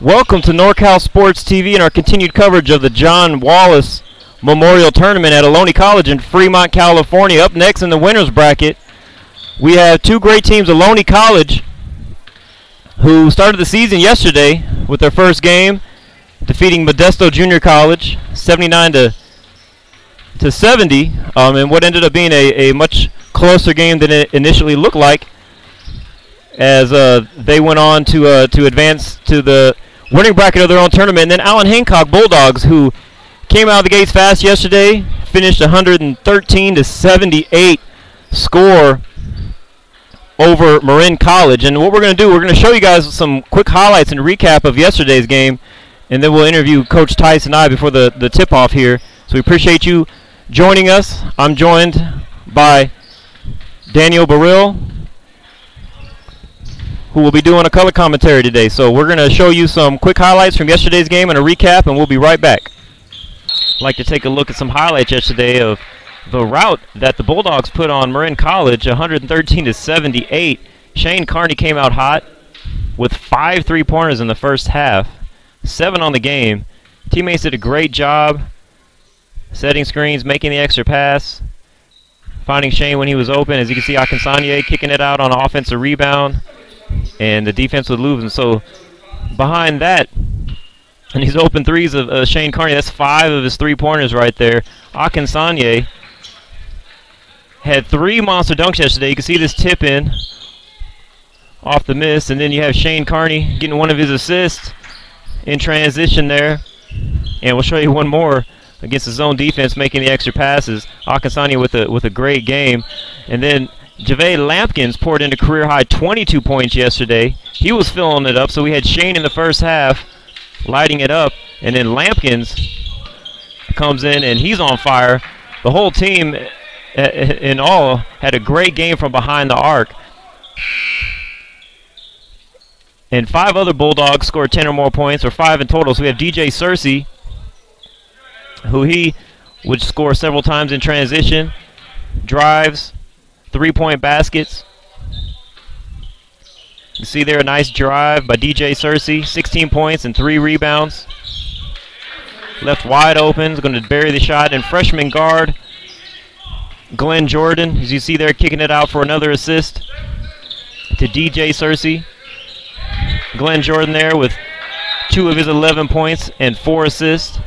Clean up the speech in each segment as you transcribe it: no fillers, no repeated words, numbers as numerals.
Welcome to NorCal Sports TV and our continued coverage of the John Wallace Memorial Tournament at Ohlone College in Fremont, California. Up next in the winners bracket, we have two great teams, Ohlone College, who started the season yesterday with their first game, defeating Modesto Junior College 79 to 70, in what ended up being a much closer game than it initially looked like, as they went on to advance to the winning bracket of their own tournament. And then Allan Hancock Bulldogs, who came out of the gates fast yesterday, finished 113 to 78 score over Marin College. And what we're going to do, we're going to show you guys some quick highlights and recap of yesterday's game, and then we'll interview Coach Tice and I before the tip-off here. So we appreciate you joining us. I'm joined by Daniel Barillo, who will be doing a color commentary today. So we're going to show you some quick highlights from yesterday's game and a recap, and we'll be right back. I'd like to take a look at some highlights yesterday of the rout that the Bulldogs put on Marin College, 113 to 78. Shane Carney came out hot with 5 3-pointers in the first half, 7 on the game. Teammates did a great job setting screens, making the extra pass, finding Shane when he was open. As you can see, Akinsanye kicking it out on an offensive rebound, and the defense with Leuven. So behind that, and these open threes of Shane Carney, that's 5 of his 3-pointers right there. Akinsanye had 3 monster dunks yesterday. You can see this tip in off the miss, and then you have Shane Carney getting one of his assists in transition there. And we'll show you one more against the zone defense, making the extra passes. Akinsanye with a great game. And then JaVale Lampkins poured in a career-high 22 points yesterday. He was filling it up, so we had Shane in the first half lighting it up, and then Lampkins comes in, and he's on fire. The whole team in all had a great game from behind the arc. And 5 other Bulldogs scored 10 or more points, or 5 in total. So we have DJ Searcy, who he would score several times in transition, drives, 3-point baskets. You see there a nice drive by DJ Searcy, 16 points and 3 rebounds. Left wide open, is going to bury the shot. And freshman guard Glenn Jordan, as you see there, kicking it out for another assist to DJ Searcy. Glenn Jordan there with 2 of his 11 points and 4 assists.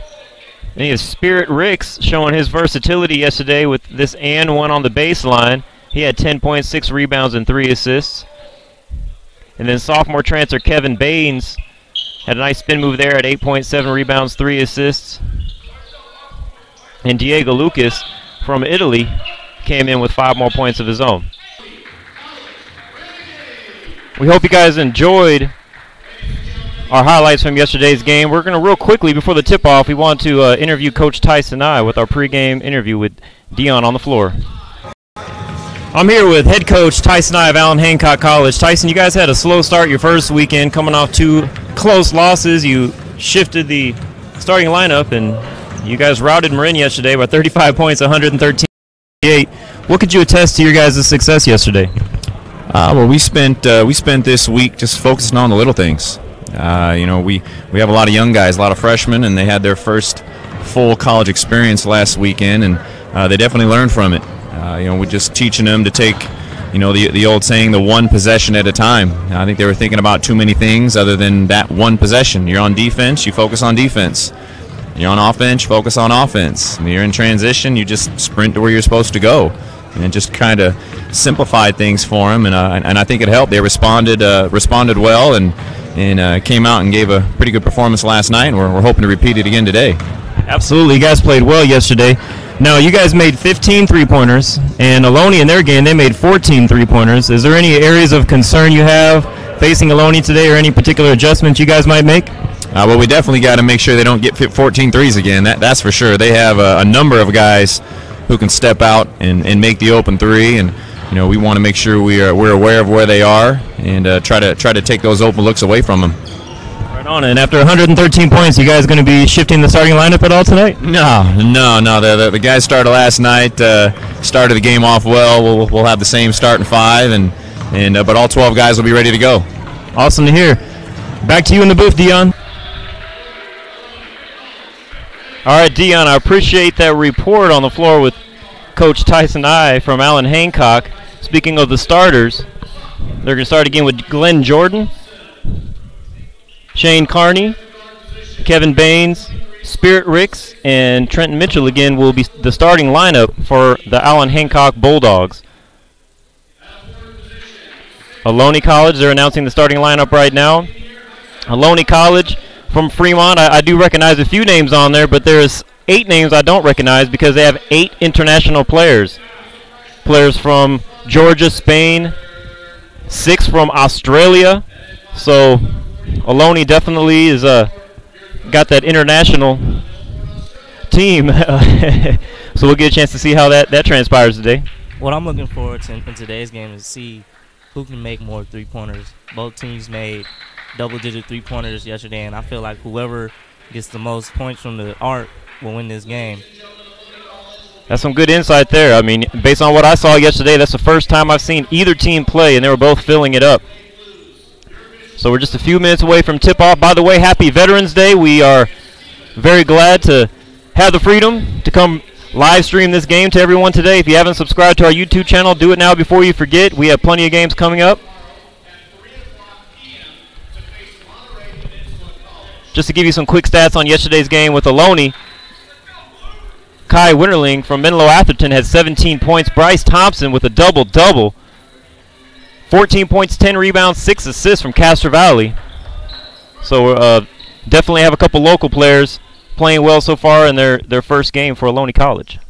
And you have Spirit Ricks showing his versatility yesterday with this and one on the baseline. He had 10 points, 6 rebounds, and 3 assists. And then sophomore transfer Kevin Baines had a nice spin move there at 8.7 rebounds, 3 assists. And Diego Lucas from Italy came in with 5 more points of his own. We hope you guys enjoyed our highlights from yesterday's game. We're going to real quickly, before the tip-off, we want to interview Coach Tyson I with our pregame interview with Dion on the floor. I'm here with head coach Tyson I of Allan Hancock College. Tyson, you guys had a slow start your first weekend, coming off 2 close losses. You shifted the starting lineup, and you guys routed Marin yesterday by 35 points, 113-88. What could you attest to your guys' success yesterday? Well, we spent this week just focusing on the little things. We have a lot of young guys, a lot of freshmen, and they had their first full college experience last weekend, and they definitely learned from it. We're just teaching them to take, the old saying, the one possession at a time. I think they were thinking about too many things other than that one possession. You're on defense, you focus on defense. You're on offense, you focus on offense. When you're in transition, you just sprint to where you're supposed to go. And just kind of simplified things for them, and I think it helped. They responded well, and came out and gave a pretty good performance last night, and we're hoping to repeat it again today. Absolutely. You guys played well yesterday. Now, you guys made 15 three-pointers, and Ohlone in their game, they made 14 three-pointers. Is there any areas of concern you have facing Ohlone today, or any particular adjustments you guys might make? Well, we definitely got to make sure they don't get 14 threes again. That's for sure. They have a number of guys who can step out and make the open three, and we want to make sure we're aware of where they are and try to take those open looks away from them. Right on. And after 113 points, you guys going to be shifting the starting lineup at all tonight? No. The guys started last night. Started the game off well. We'll have the same starting 5, but all 12 guys will be ready to go. Awesome to hear. Back to you in the booth, Dion. All right, Dion, I appreciate that report on the floor with Coach Tyson I from Allan Hancock. Speaking of the starters, they're going to start again with Glenn Jordan, Shane Carney, Kevin Baines, Spirit Ricks, and Trenton Mitchell again will be the starting lineup for the Allan Hancock Bulldogs. Ohlone College, they're announcing the starting lineup right now. Ohlone College from Fremont, I do recognize a few names on there, but there's 8 names I don't recognize because they have 8 international players. Players from Georgia, Spain, 6 from Australia. So Ohlone definitely is got that international team. So we'll get a chance to see how that transpires today. What I'm looking forward to in today's game is see who can make more three-pointers. Both teams made double-digit three-pointers yesterday, and I feel like whoever gets the most points from the arc will win this game. That's some good insight there. I mean, based on what I saw yesterday, that's the first time I've seen either team play, and they were both filling it up. So we're just a few minutes away from tip-off. By the way, happy Veterans Day. We are very glad to have the freedom to come live stream this game to everyone today. If you haven't subscribed to our YouTube channel, do it now before you forget. We have plenty of games coming up. Just to give you some quick stats on yesterday's game with Ohlone, Kai Winterling from Menlo Atherton had 17 points. Bryce Thompson with a double-double. 14 points, 10 rebounds, 6 assists from Castro Valley. So definitely have a couple local players playing well so far in their first game for Ohlone College.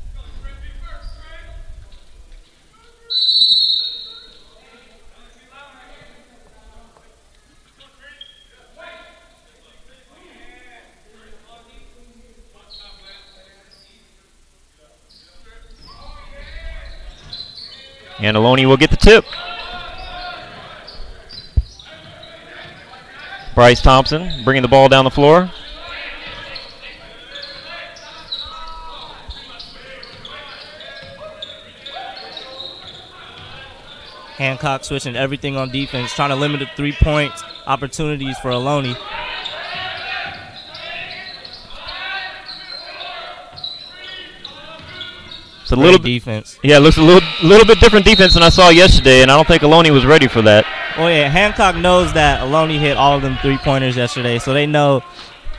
And Ohlone will get the tip. Bryce Thompson bringing the ball down the floor. Hancock switching everything on defense, trying to limit the three-point opportunities for Ohlone. It's a little defense. Yeah, it looks a little bit different defense than I saw yesterday, and I don't think Ohlone was ready for that. Oh yeah, Hancock knows that Ohlone hit all of them three-pointers yesterday, so they know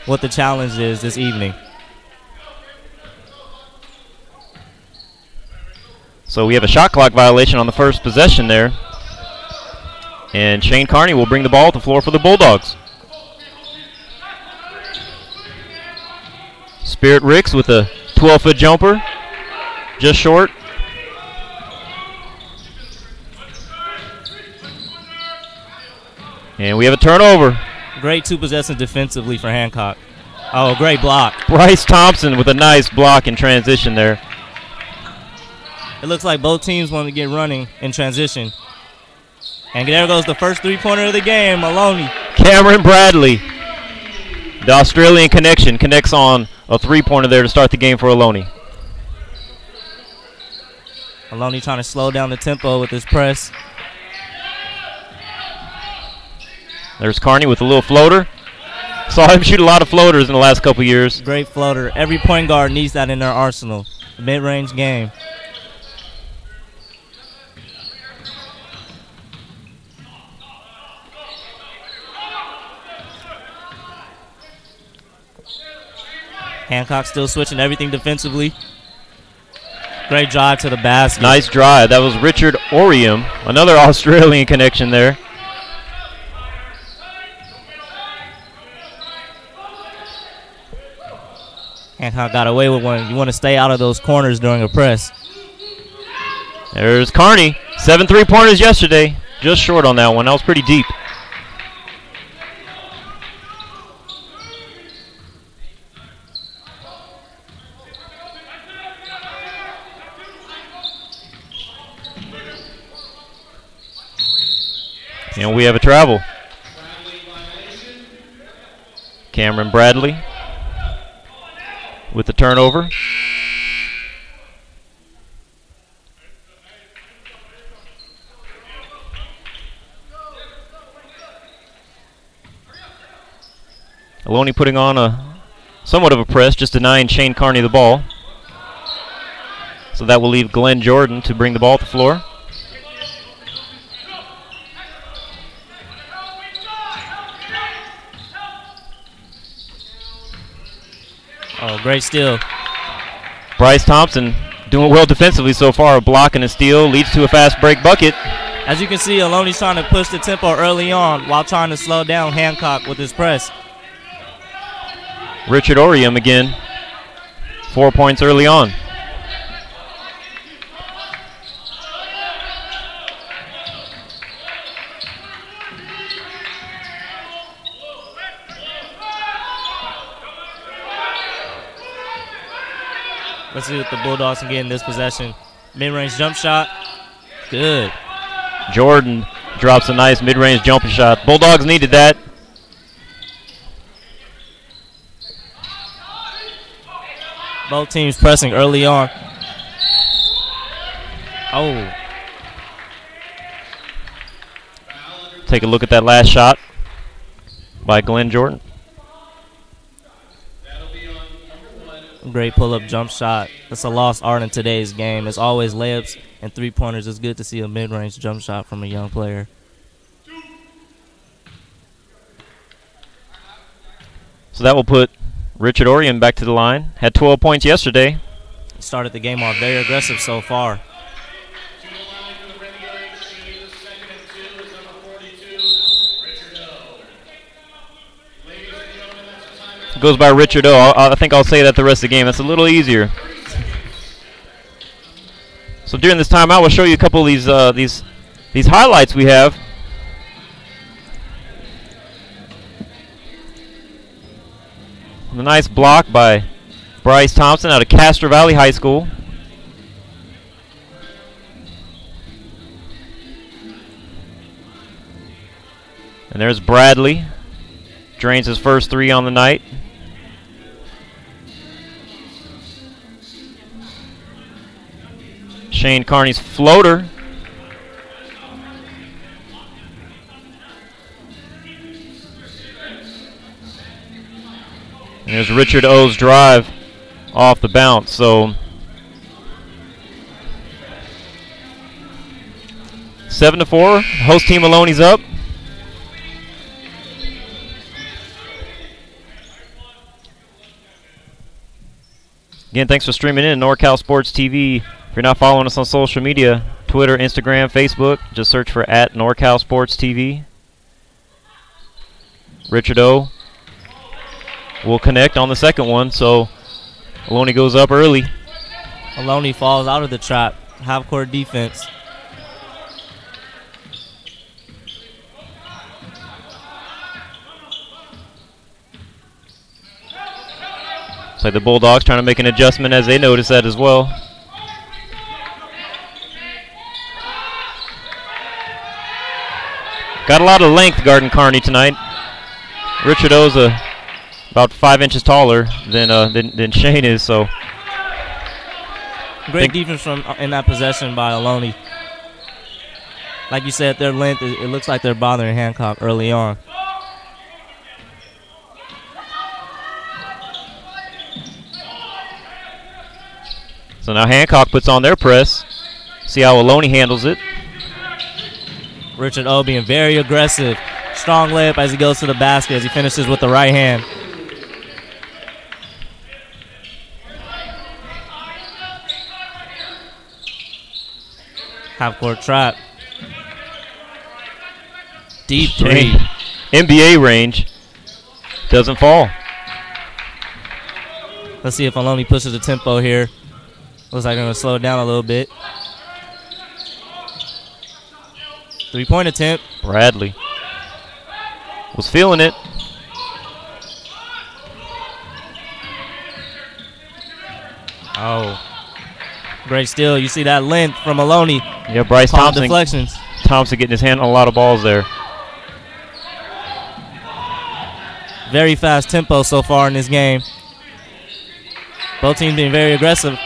what the challenge is this evening. So we have a shot clock violation on the first possession there. And Shane Carney will bring the ball to the floor for the Bulldogs. Spirit Ricks with a 12-foot jumper. Just short. And we have a turnover. Great two possessions defensively for Hancock. Oh, great block. Bryce Thompson with a nice block in transition there. It looks like both teams want to get running in transition. And there goes the first three-pointer of the game, Ohlone. Cameron Bradley, the Australian connection, connects on a three-pointer there to start the game for Ohlone. Ohlone trying to slow down the tempo with his press. There's Carney with a little floater. Saw him shoot a lot of floaters in the last couple years. Great floater. Every point guard needs that in their arsenal. Mid-range game. Hancock still switching everything defensively. Great drive to the basket. Nice drive. That was Richard Orium, another Australian connection there. Hancock got away with one. You want to stay out of those corners during a press. There's Carney. 7 3-pointers yesterday. Just short on that one. That was pretty deep. And we have a travel. Cameron Bradley with the turnover. Ohlone putting on a somewhat of a press, just denying Shane Carney the ball. So that will leave Glenn Jordan to bring the ball to the floor. Oh, great steal. Bryce Thompson doing well defensively so far. A block and a steal leads to a fast break bucket. As you can see, Ohlone trying to push the tempo early on while trying to slow down Hancock with his press. Richard Orium again. 4 points early on. Let's see what the Bulldogs can get in this possession. Mid-range jump shot. Good. Jordan drops a nice mid-range jumping shot. Bulldogs needed that. Both teams pressing early on. Oh. Take a look at that last shot by Glenn Jordan. Great pull-up jump shot. That's a lost art in today's game. It's always layups and three-pointers. It's good to see a mid-range jump shot from a young player. So that will put Richard Orium back to the line. Had 12 points yesterday. Started the game off very aggressive so far. Goes by Richard O. I think I'll say that the rest of the game. That's a little easier. So during this timeout, we'll show you a couple of these highlights we have. A nice block by Bryce Thompson out of Castro Valley High School. And there's Bradley. Drains his first three on the night. Shane Carney's floater. And there's Richard O's drive off the bounce. So 7-4. Host team Ohlane's up. Again, thanks for streaming in NorCal Sports TV. If you're not following us on social media, Twitter, Instagram, Facebook, just search for @NorCal Sports TV. Richard O will connect on the second one, so Ohlone goes up early. Ohlone falls out of the trap. Half-court defense. Looks like the Bulldogs trying to make an adjustment as they notice that as well. Got a lot of length guarding Kearney tonight. Richard O's about 5 inches taller than Shane is, so. Great defense in that possession by Ohlone. Like you said, their length, it looks like they're bothering Hancock early on. So now Hancock puts on their press. See how Ohlone handles it. Richard O being very aggressive. Strong layup as he goes to the basket as he finishes with the right hand. Half-court trap. Deep three. NBA range. Doesn't fall. Let's see if Ohlone pushes the tempo here. Looks like they're going to slow it down a little bit. Three-point attempt. Bradley was feeling it. Oh. Great steal. You see that length from Ohlone. Yeah, Bryce Thompson. Deflections. Thompson getting his hand on a lot of balls there. Very fast tempo so far in this game. Both teams being very aggressive.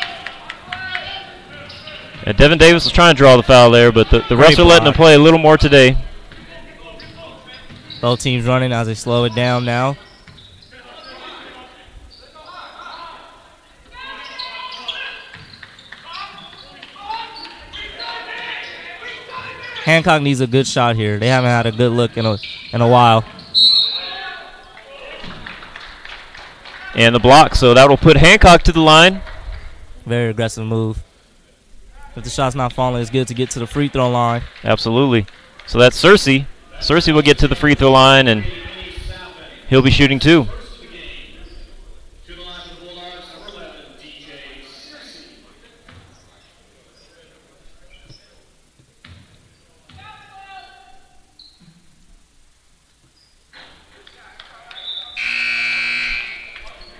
Yeah, Devin Davis was trying to draw the foul there, but the refs are letting him play a little more today. Both teams running as they slow it down now. Hancock needs a good shot here. They haven't had a good look in a while. And the block, so that will put Hancock to the line. Very aggressive move. If the shot's not falling, it's good to get to the free throw line. Absolutely. So that's Searcy. Searcy will get to the free throw line, and he'll be shooting too.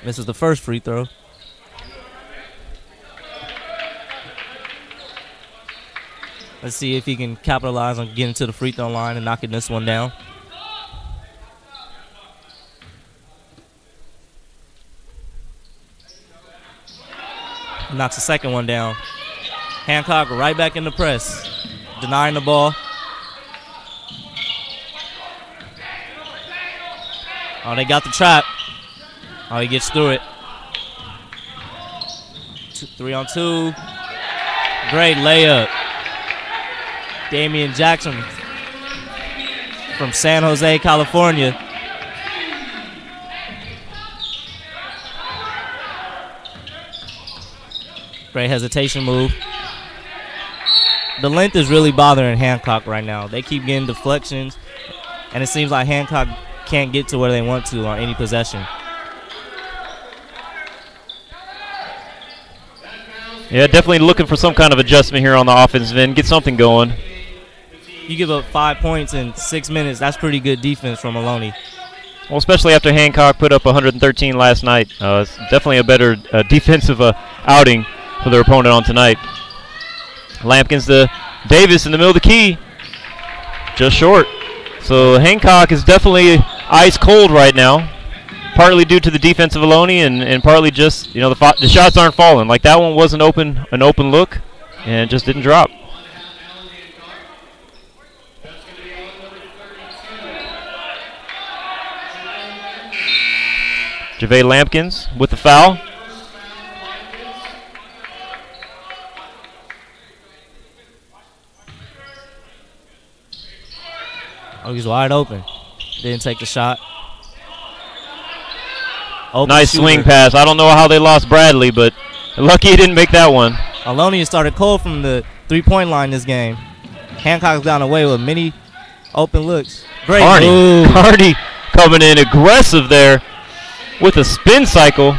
This is the first free throw. Let's see if he can capitalize on getting to the free throw line and knocking this one down. Knocks the second one down. Hancock right back in the press, denying the ball. Oh, they got the trap. Oh, he gets through it. 3 on 2. Great layup. Damian Jackson from San Jose, California. Great hesitation move. The length is really bothering Hancock right now. They keep getting deflections, and it seems like Hancock can't get to where they want to on any possession. Yeah, definitely looking for some kind of adjustment here on the offensive end. Get something going. You give up 5 points in 6 minutes. That's pretty good defense from Ohlone. Well, especially after Hancock put up 113 last night. It's definitely a better defensive outing for their opponent on tonight. Lampkins to Davis in the middle of the key. Just short. So Hancock is definitely ice cold right now. Partly due to the defense of Ohlone and partly just, you know, the shots aren't falling. Like that one was an open look and just didn't drop. JaVale Lampkins with the foul. Oh, he's wide open. Didn't take the shot. Open nice shooter. Swing pass. I don't know how they lost Bradley, but lucky he didn't make that one. Ohlone started cold from the three-point line this game. Hancock's gotten away with many open looks. Great move. Carney coming in aggressive there with a spin cycle.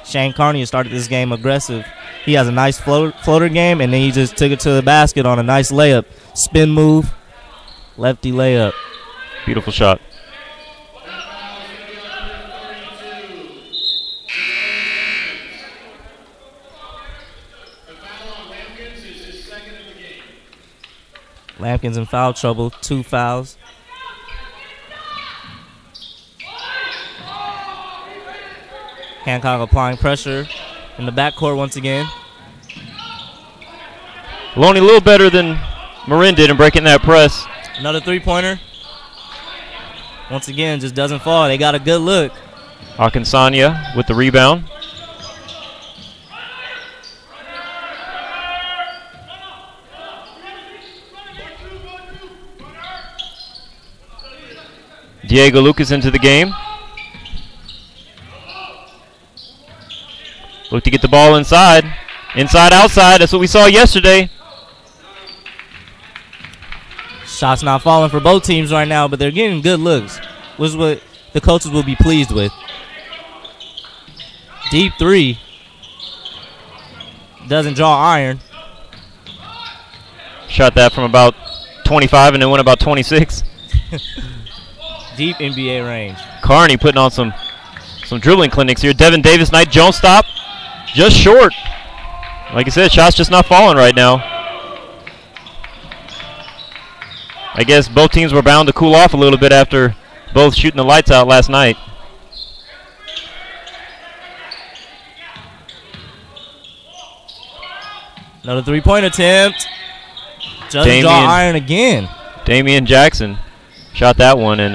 Shane Carney started this game aggressive. He has a nice floater game, and then he just took it to the basket on a nice layup. Spin move, lefty layup. Beautiful shot. Lampkin's in foul trouble, 2 fouls. Hancock applying pressure in the backcourt once again. Ohlone a little better than Marin did in breaking that press. Another 3-pointer. Once again, just doesn't fall. They got a good look. Akinsanya with the rebound. Diego Lucas into the game. Look to get the ball inside. Inside, outside. That's what we saw yesterday. Shots not falling for both teams right now, but they're getting good looks, which is what the coaches will be pleased with. Deep 3. Doesn't draw iron. Shot that from about 25 and then went about 26. Deep NBA range. Carney putting on some dribbling clinics here. Devin Davis, Knight Jones stop. Just short. Like I said, shots just not falling right now. I guess both teams were bound to cool off a little bit after both shooting the lights out last night. Another 3-point attempt. Doesn't draw iron again. Damian Jackson shot that one, and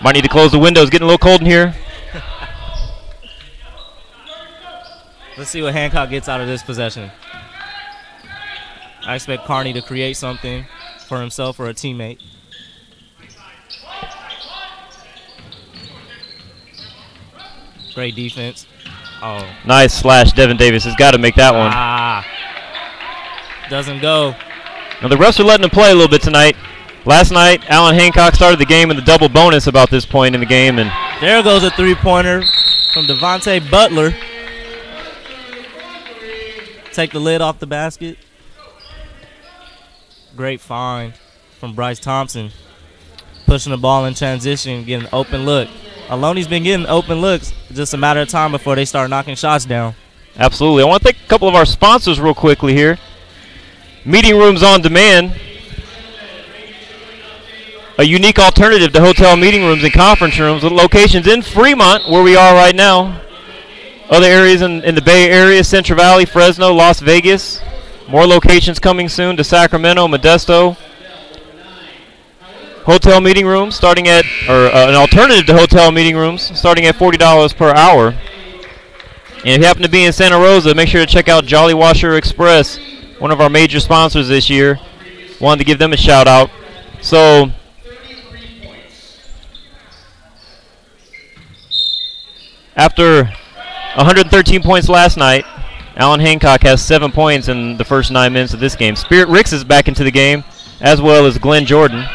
might need to close the windows. Getting a little cold in here. Let's see what Hancock gets out of this possession. I expect Carney to create something for himself or a teammate. Great defense. Oh. Nice slash. Devin Davis has got to make that one. Doesn't go. Now the refs are letting him play a little bit tonight. Last night, Allan Hancock started the game in the double bonus about this point in the game, and there goes a 3-pointer from Devontae Butler. Take the lid off the basket. Great find from Bryce Thompson. Pushing the ball in transition, getting an open look. Ohlone's been getting open looks. It's just a matter of time before they start knocking shots down. Absolutely. I want to thank a couple of our sponsors real quickly here. Meeting Rooms on Demand. A unique alternative to hotel meeting rooms and conference rooms with locations in Fremont, where we are right now. Other areas in the Bay Area, Central Valley, Fresno, Las Vegas. More locations coming soon to Sacramento, Modesto. Hotel meeting rooms starting at, an alternative to hotel meeting rooms starting at $40 per hour. And if you happen to be in Santa Rosa, make sure to check out Jolly Washer Express, one of our major sponsors this year. Wanted to give them a shout out. So, after 113 points last night, Allan Hancock has 7 points in the first 9 minutes of this game. Spirit Ricks is back into the game, as well as Glenn Jordan.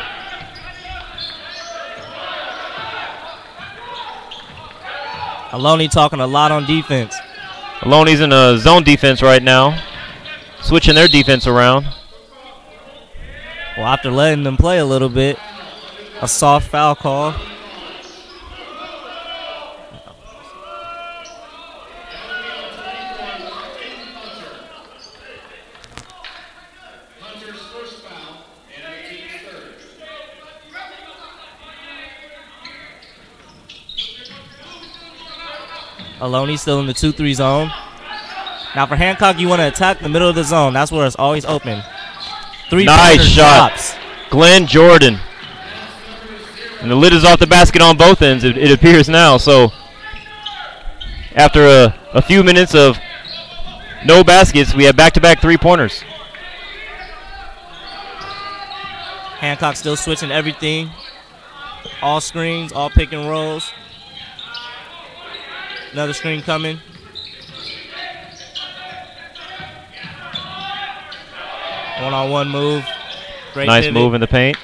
Ohlone talking a lot on defense. Ohlone's in a zone defense right now, switching their defense around. Well, after letting them play a little bit, a soft foul call. Ohlone still in the 2-3 zone. Now for Hancock, you want to attack the middle of the zone. That's where it's always open. Nice shot. Drops. Glenn Jordan. And the lid is off the basket on both ends, it appears now. So after a few minutes of no baskets, we have back-to-back 3-pointers. Hancock still switching everything. All screens, all pick and rolls. Another screen coming. One-on-one move. Great nice pivot. Move in the paint.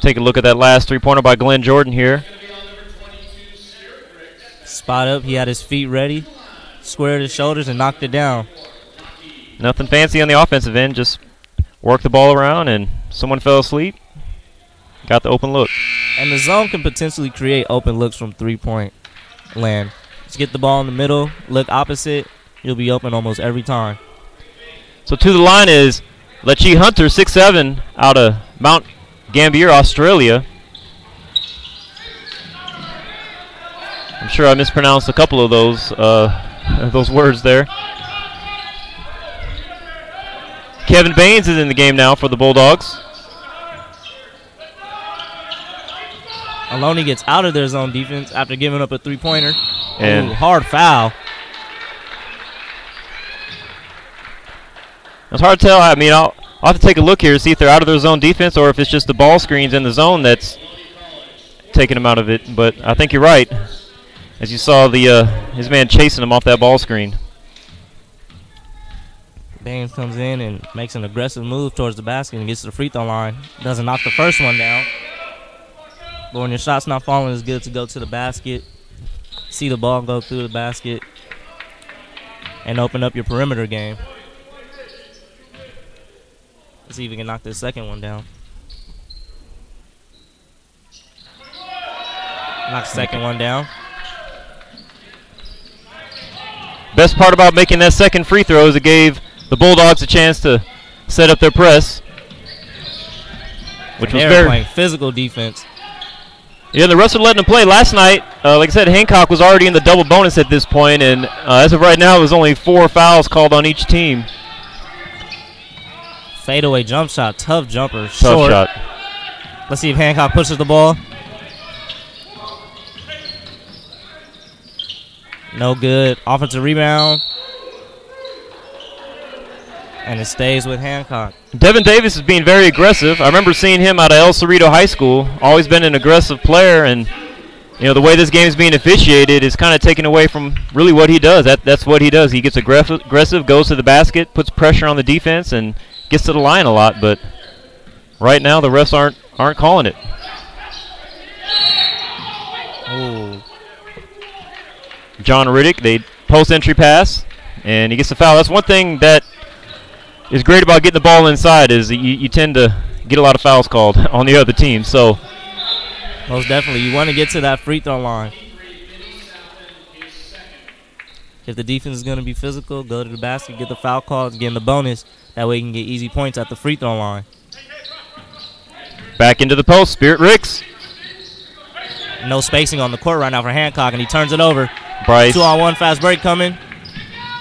Take a look at that last 3-pointer by Glenn Jordan here. Spot up. He had his feet ready. Squared his shoulders and knocked it down. Nothing fancy on the offensive end. Just work the ball around and someone fell asleep. got the open look. And the zone can potentially create open looks from three-point land. Just get the ball in the middle, look opposite, you'll be open almost every time. So to the line is Lechi Hunter, 6'7", out of Mount Gambier, Australia. I'm sure I mispronounced a couple of those words there. Kevin Baines is in the game now for the Bulldogs. Ohlone gets out of their zone defense after giving up a three-pointer. And ooh, hard foul. It's hard to tell. I mean, I'll have to take a look here to see if they're out of their zone defense or if it's just the ball screens in the zone that's taking them out of it. But I think you're right. As you saw his man chasing him off that ball screen. Baines comes in and makes an aggressive move towards the basket and gets to the free throw line. Doesn't knock the first one down. But when your shot's not falling, it's good to go to the basket, see the ball go through the basket, and open up your perimeter game. Let's see if we can knock this second one down. Knock the second one down. Best part about making that second free throw is it gave the Bulldogs a chance to set up their press, which was very playing physical defense. Yeah, the refs were letting them play last night. Like I said, Hancock was already in the double bonus at this point, and as of right now, there's only 4 fouls called on each team. Fadeaway jump shot, tough jumper, Tough short. shot. Let's see if Hancock pushes the ball. No good. Offensive rebound. And it stays with Hancock. Devin Davis is being very aggressive. I remember seeing him out of El Cerrito High School. Always been an aggressive player, and the way this game is being officiated is kind of taken away from really what he does. That's what he does. He gets aggressive, goes to the basket, puts pressure on the defense, and gets to the line a lot. But right now, the refs aren't calling it. Ooh. John Riddick, they post-entry pass, and he gets the foul. That's one thing that is great about getting the ball inside is you tend to get a lot of fouls called on the other team. So most definitely, you want to get to that free throw line. If the defense is going to be physical, go to the basket, get the foul called, get in the bonus. That way you can get easy points at the free throw line. Back into the post, Spirit Ricks. No spacing on the court right now for Hancock, and he turns it over. Bryce. 2-on-1 fast break coming.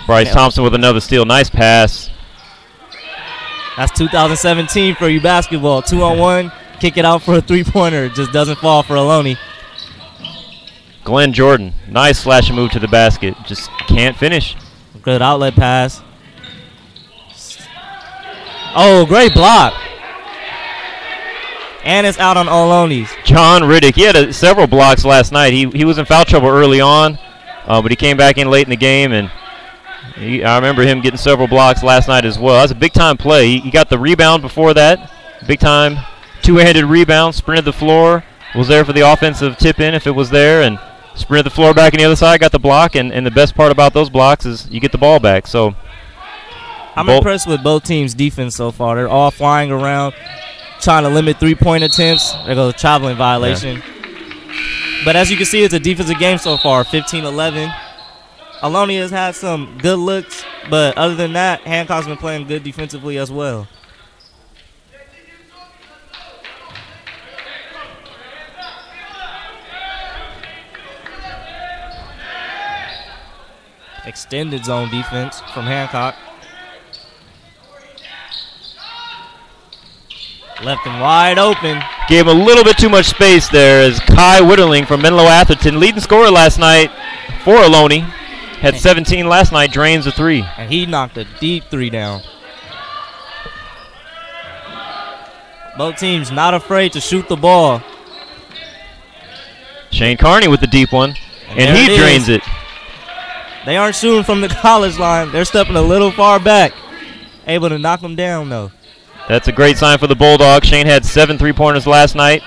Bryce Thompson with another steal. Nice pass. That's 2017 for you basketball. 2-on-1, kick it out for a three-pointer. Just doesn't fall for Ohlone. Glenn Jordan, nice slashing move to the basket. Just can't finish. Good outlet pass. Oh, great block. And it's out on Ohlone's. John Riddick, he had several blocks last night. He was in foul trouble early on, but he came back in late in the game, and I remember him getting several blocks last night as well. That was a big-time play. He got the rebound before that. Big-time two-handed rebound, sprinted the floor, was there for the offensive tip-in if it was there, and sprinted the floor back on the other side, got the block, and the best part about those blocks is you get the ball back. So I'm impressed with both teams' defense so far. They're all flying around, trying to limit three-point attempts. There goes a traveling violation. Yeah. But as you can see, it's a defensive game so far, 15-11. Ohlone has had some good looks, but other than that, Hancock's been playing good defensively as well. Extended zone defense from Hancock. Left him wide open. Gave him a little bit too much space there as Kai Witterling from Menlo Atherton, leading scorer last night for Ohlone. Had 17 last night, drains a three. And he knocked a deep three down. Both teams not afraid to shoot the ball. Shane Carney with the deep one, and he drains it. They aren't shooting from the college line. They're stepping a little far back. Able to knock them down, though. That's a great sign for the Bulldogs. Shane had 7 3-pointers last night.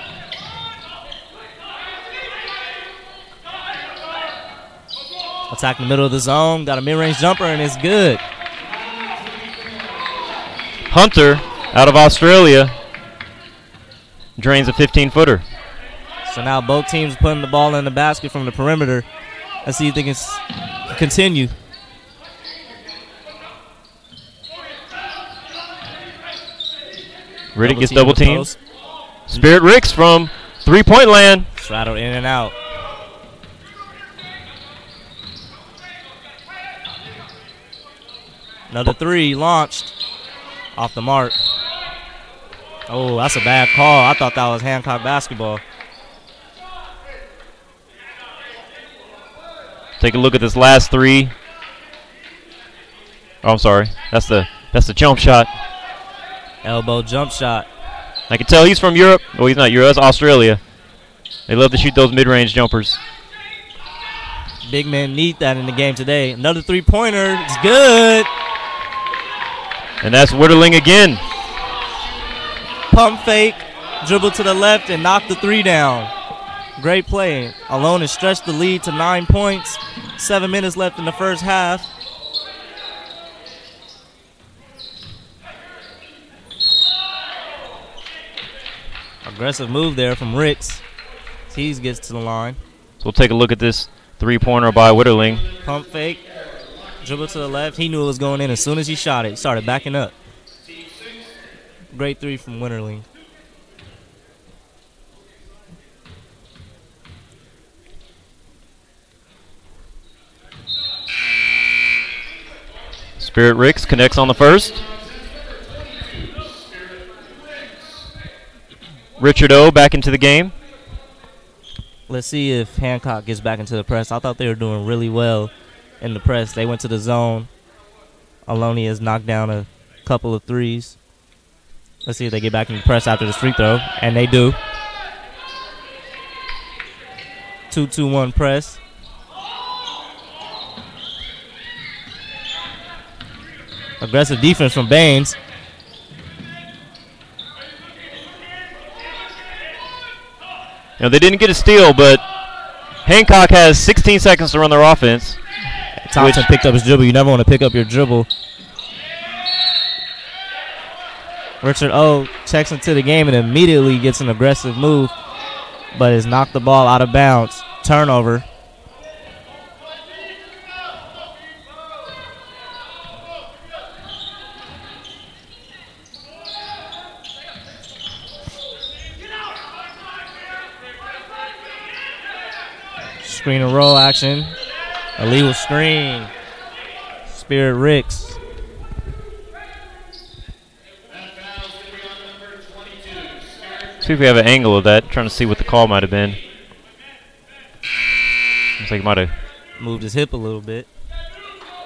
Attack in the middle of the zone. Got a mid-range jumper, and it's good. Hunter out of Australia. drains a 15-footer. So now both teams putting the ball in the basket from the perimeter. Let's see if they can continue. Riddick gets double teamed. Spirit Ricks from three-point land. Straddled in and out. Another three launched off the mark. Oh, that's a bad call. I thought that was Hancock basketball. Take a look at this last three. Oh, I'm sorry. That's the jump shot. Elbow jump shot. I can tell he's from Europe. Well, he's not Europe. That's Australia. They love to shoot those mid-range jumpers. Big men need that in the game today. Another three-pointer. It's good. And that's Witterling again. Pump fake, dribble to the left, and knock the three down. Great play. Ohlone has stretched the lead to 9 points. 7 minutes left in the first half. Aggressive move there from Ricks. Tees gets to the line. So we'll take a look at this three-pointer by Witterling. Pump fake, dribble to the left. He knew it was going in as soon as he shot it. He started backing up. Great three from Witterling. Spirit Ricks connects on the first. Richard O back into the game. Let's see if Hancock gets back into the press. I thought they were doing really well in the press. They went to the zone. Ohlone has knocked down a couple of threes. Let's see if they get back in the press after this free throw. And they do. 2-2-1 press. Aggressive defense from Baines. You know, they didn't get a steal, but Hancock has 16 seconds to run their offense. Thompson picked up his dribble. You never want to pick up your dribble. Richard O checks into the game and immediately gets an aggressive move, but has knocked the ball out of bounds. Turnover. Screen and roll action. Illegal screen. Spirit Ricks. See if we have an angle of that. Trying to see what the call might have been. Looks like he might have moved his hip a little bit.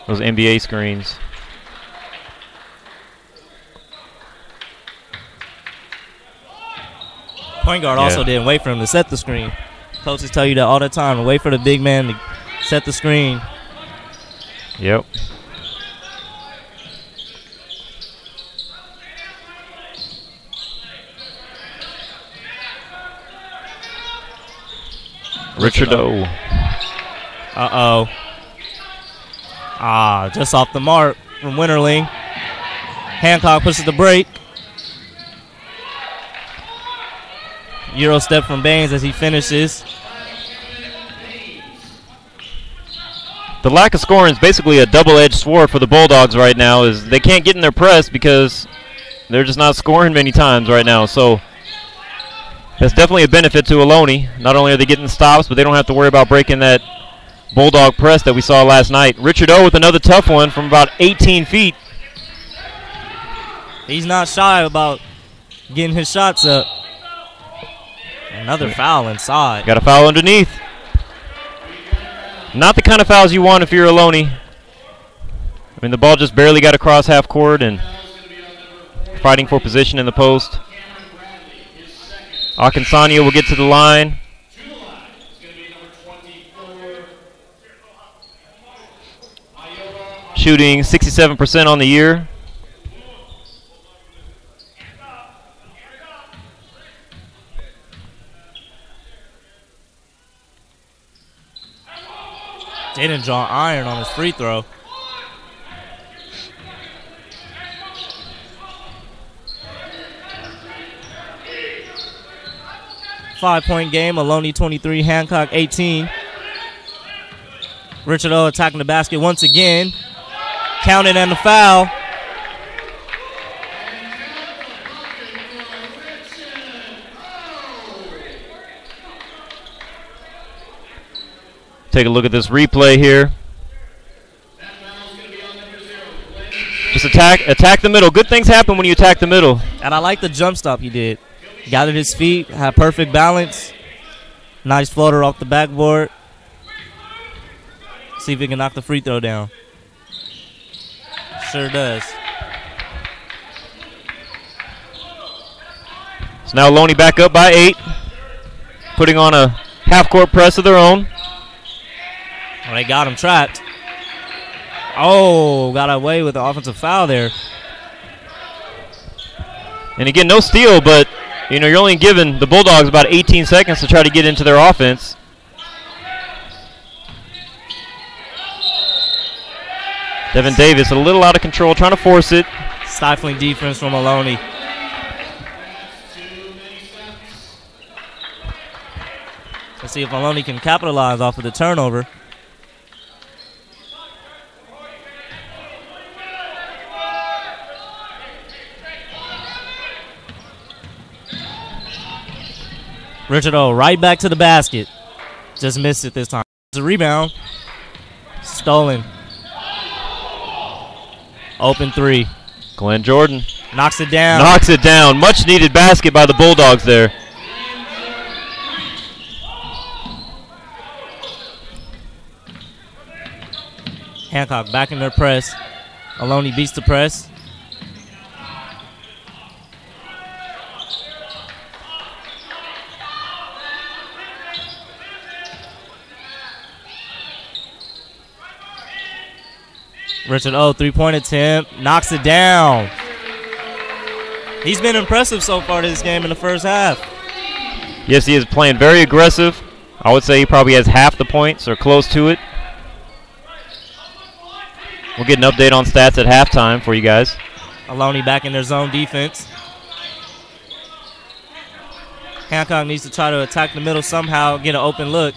Those NBA screens. Point guard also didn't wait for him to set the screen. Coaches tell you that all the time. Wait for the big man to set the screen. Yep. Richard O. Uh-oh. Just off the mark from Witterling. Hancock pushes the break. Euro step from Baines as he finishes. The lack of scoring is basically a double-edged sword for the Bulldogs right now. Is they can't get in their press because they're just not scoring many times right now. So that's definitely a benefit to Ohlone. Not only are they getting stops, but they don't have to worry about breaking that Bulldog press that we saw last night. Richard O with another tough one from about 18 feet. He's not shy about getting his shots up. Another foul inside. Got a foul underneath. Not the kind of fouls you want if you're Ohlone. I mean, the ball just barely got across half court and fighting for position in the post. Akinsanya will get to the line. Shooting 67% on the year. Didn't draw iron on his free throw. 5-point game. Ohlone 23, Hancock 18. Richard O attacking the basket once again. Counted and the foul. Take a look at this replay here. Just attack the middle. Good things happen when you attack the middle. And I like the jump stop he did. Gathered his feet, had perfect balance. Nice floater off the backboard. See if he can knock the free throw down. Sure does. So now Ohlone back up by 8. Putting on a half-court press of their own. Oh, they got him trapped. Oh, got away with the offensive foul there. And again, no steal, but you know, you're only giving the Bulldogs about 18 seconds to try to get into their offense. Devin Davis a little out of control, trying to force it. Stifling defense from Ohlone. Let's see if Ohlone can capitalize off of the turnover. Richard O right back to the basket. Just missed it this time. It's a rebound. Stolen. Open three. Glenn Jordan knocks it down. Knocks it down. Much needed basket by the Bulldogs there. Hancock back in their press. Ohlone beats the press. Richard O, three-point attempt, knocks it down. He's been impressive so far this game in the first half. Yes, he is playing very aggressive. I would say he probably has half the points or close to it. We'll get an update on stats at halftime for you guys. Ohlone back in their zone defense. Hancock needs to try to attack the middle somehow, get an open look.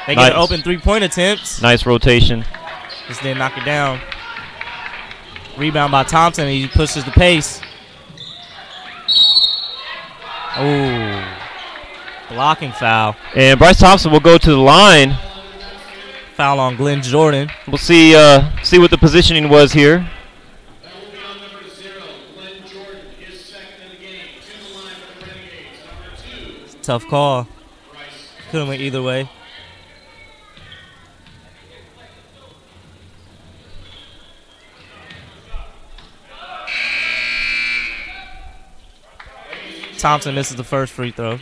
They get an open three-point attempt. Nice rotation. Just didn't knock it down. Rebound by Thompson. He pushes the pace. Oh, blocking foul. And Bryce Thompson will go to the line. Foul on Glenn Jordan. We'll see what the positioning was here. That will be on number 0, Glenn Jordan, his second in the game. To the line for the Renegades, number 2. Tough call. Couldn't went either way. Thompson misses the first free throw.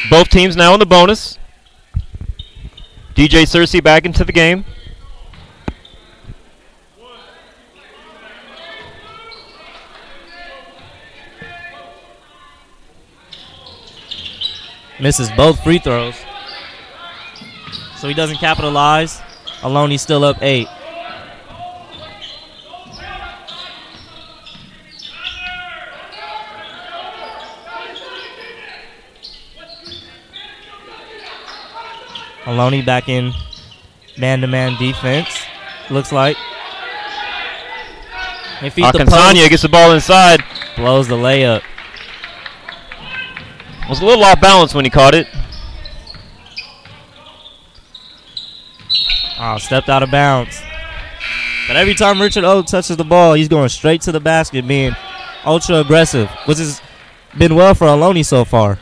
Both teams now in the bonus. DJ Searcy back into the game. Misses both free throws. So he doesn't capitalize. Ohlone still up 8. Ohlone back in man-to-man defense. Looks like. They feed the post. Gets the ball inside. Blows the layup. Was a little off balance when he caught it. Oh, stepped out of bounds. But every time Richard O touches the ball, he's going straight to the basket, being ultra aggressive, which has been well for Ohlone so far.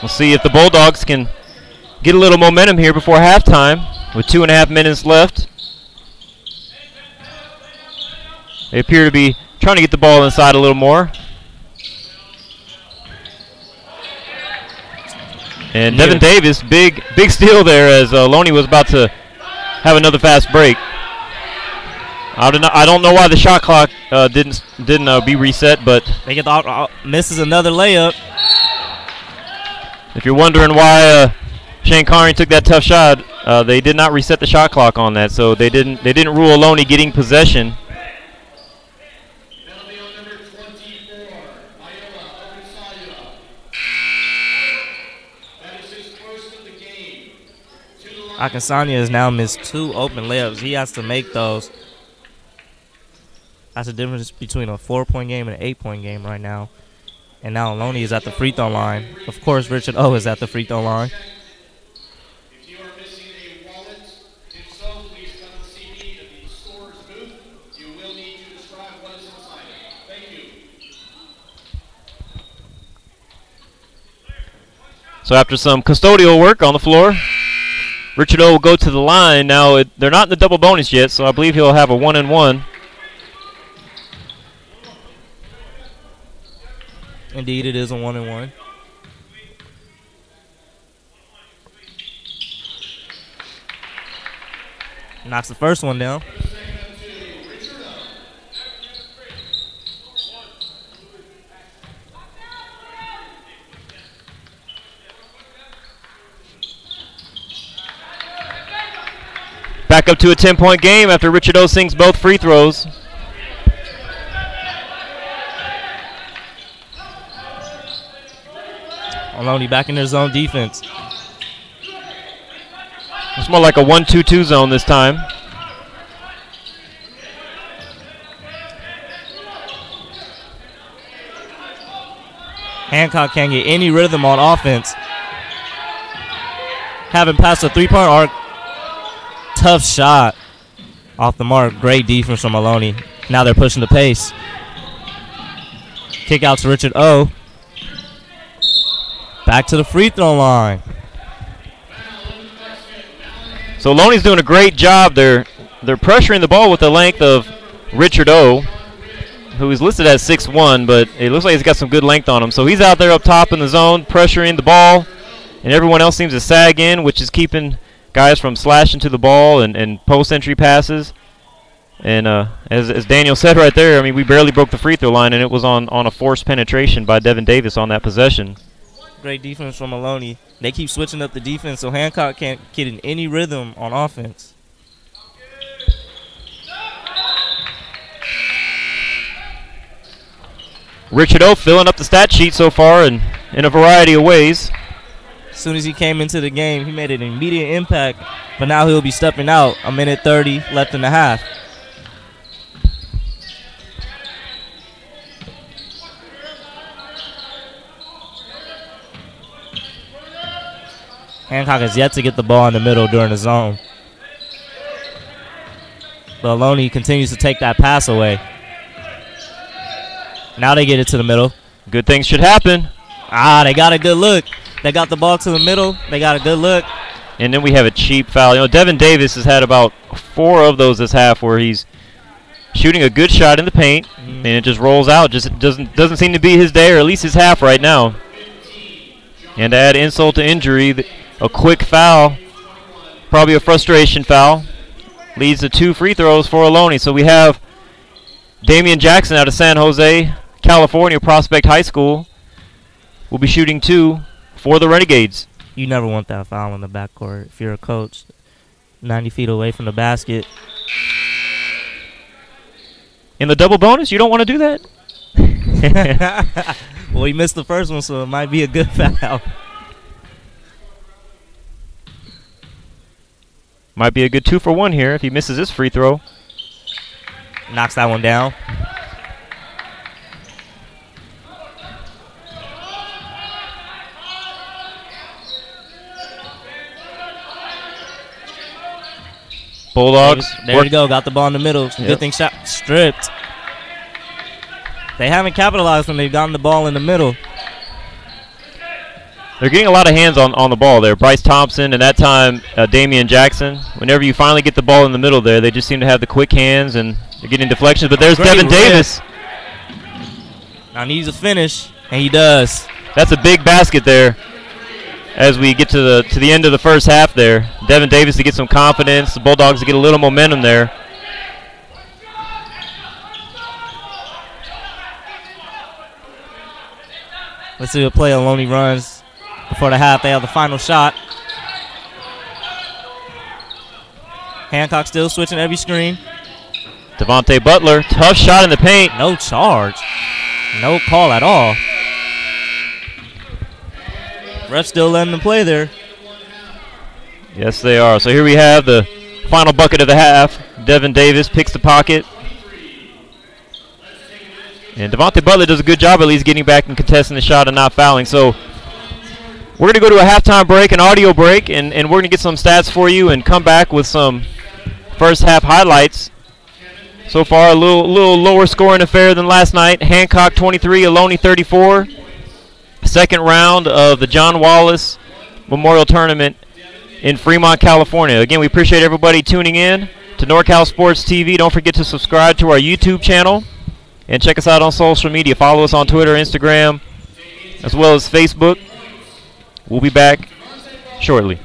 We'll see if the Bulldogs can get a little momentum here before halftime with 2.5 minutes left. They appear to be trying to get the ball inside a little more. And Devin Davis, big steal there as Ohlone was about to have another fast break. I don't know why the shot clock didn't be reset, but They get misses another layup. if you're wondering why Shane Connery took that tough shot, they did not reset the shot clock on that, so they didn't rule Ohlone getting possession. Penalty on number 24, that is his first of the game. To the line. Akasanya has now missed 2 open layups. He has to make those. That's the difference between a 4-point game and an 8-point game right now. And now Ohlone is at the free throw line. Of course, Richard O is at the free throw line. If you are missing a wallet, if so, please come and see me at the store's booth. You will need to describe what is inside it. Thank you. So after some custodial work on the floor, Richard O will go to the line. Now they're not in the double bonus yet, so I believe he'll have a 1-and-1. Indeed, it is a 1-and-1. Knocks the first one down. Back up to a 10-point game after Richard O sinks both free throws. Ohlone back in their zone defense. It's more like a 1-2-2 zone this time. Hancock can't get any rhythm on offense. Having passed the 3-point arc. Tough shot off the mark. Great defense from Ohlone. Now they're pushing the pace. Kick out to Richard O. Back to the free throw line. So Olhone's doing a great job. They're pressuring the ball with the length of Richard O, who is listed as 6'1", but it looks like he's got some good length on him. So he's out there up top in the zone pressuring the ball, and everyone else seems to sag in, which is keeping guys from slashing to the ball and post-entry passes. And as Daniel said right there, I mean, we barely broke the free throw line, and it was on a forced penetration by Devin Davis on that possession. Great defense from Ohlone. They keep switching up the defense, so Hancock can't get in any rhythm on offense. Richard O filling up the stat sheet so far in a variety of ways. As soon as he came into the game, he made an immediate impact, but now he'll be stepping out. A minute 30 left in the half. Hancock has yet to get the ball in the middle during the zone. But Ohlone continues to take that pass away. Now they get it to the middle. Good things should happen. They got a good look. They got the ball to the middle. They got a good look. And then we have a cheap foul. You know, Devin Davis has had about 4 of those this half where he's shooting a good shot in the paint, and it just rolls out. Just doesn't seem to be his day, or at least his half right now. And to add insult to injury, a quick foul, probably a frustration foul, leads to 2 free throws for Ohlone. So we have Damian Jackson out of San Jose, California, Prospect High School, will be shooting 2 for the Renegades. You never want that foul in the backcourt if you're a coach. 90 feet away from the basket. In the double bonus, you don't want to do that? Well, he missed the first one, so it might be a good foul. Might be a good 2 for 1 here if he misses this free throw. Knocks that one down. Bulldogs. There we go. Got the ball in the middle. Good thing shot stripped. They haven't capitalized when they've gotten the ball in the middle. They're getting a lot of hands on the ball there. Bryce Thompson and that time Damian Jackson. Whenever you finally get the ball in the middle there, they just seem to have the quick hands and they're getting deflections. But there's Devin Davis. Now needs a finish, and he does. That's a big basket there. As we get to the end of the first half there, Devin Davis to get some confidence. The Bulldogs to get a little momentum there. Let's see what play Ohlone runs before the half. They have the final shot. Hancock still switching every screen. Devontae Butler, tough shot in the paint. No charge. No call at all. Ref still letting them play there. Yes, they are. So here we have the final bucket of the half. Devin Davis picks the pocket. And Devontae Butler does a good job at least getting back and contesting the shot and not fouling. So we're going to go to a halftime break, an audio break, and we're going to get some stats for you and come back with some first half highlights. So far, a little lower scoring affair than last night. Hancock 23, Ohlone 34. Second round of the John Wallace Memorial Tournament in Fremont, California. Again, we appreciate everybody tuning in to NorCal Sports TV. Don't forget to subscribe to our YouTube channel and check us out on social media. Follow us on Twitter, Instagram, as well as Facebook. We'll be back shortly.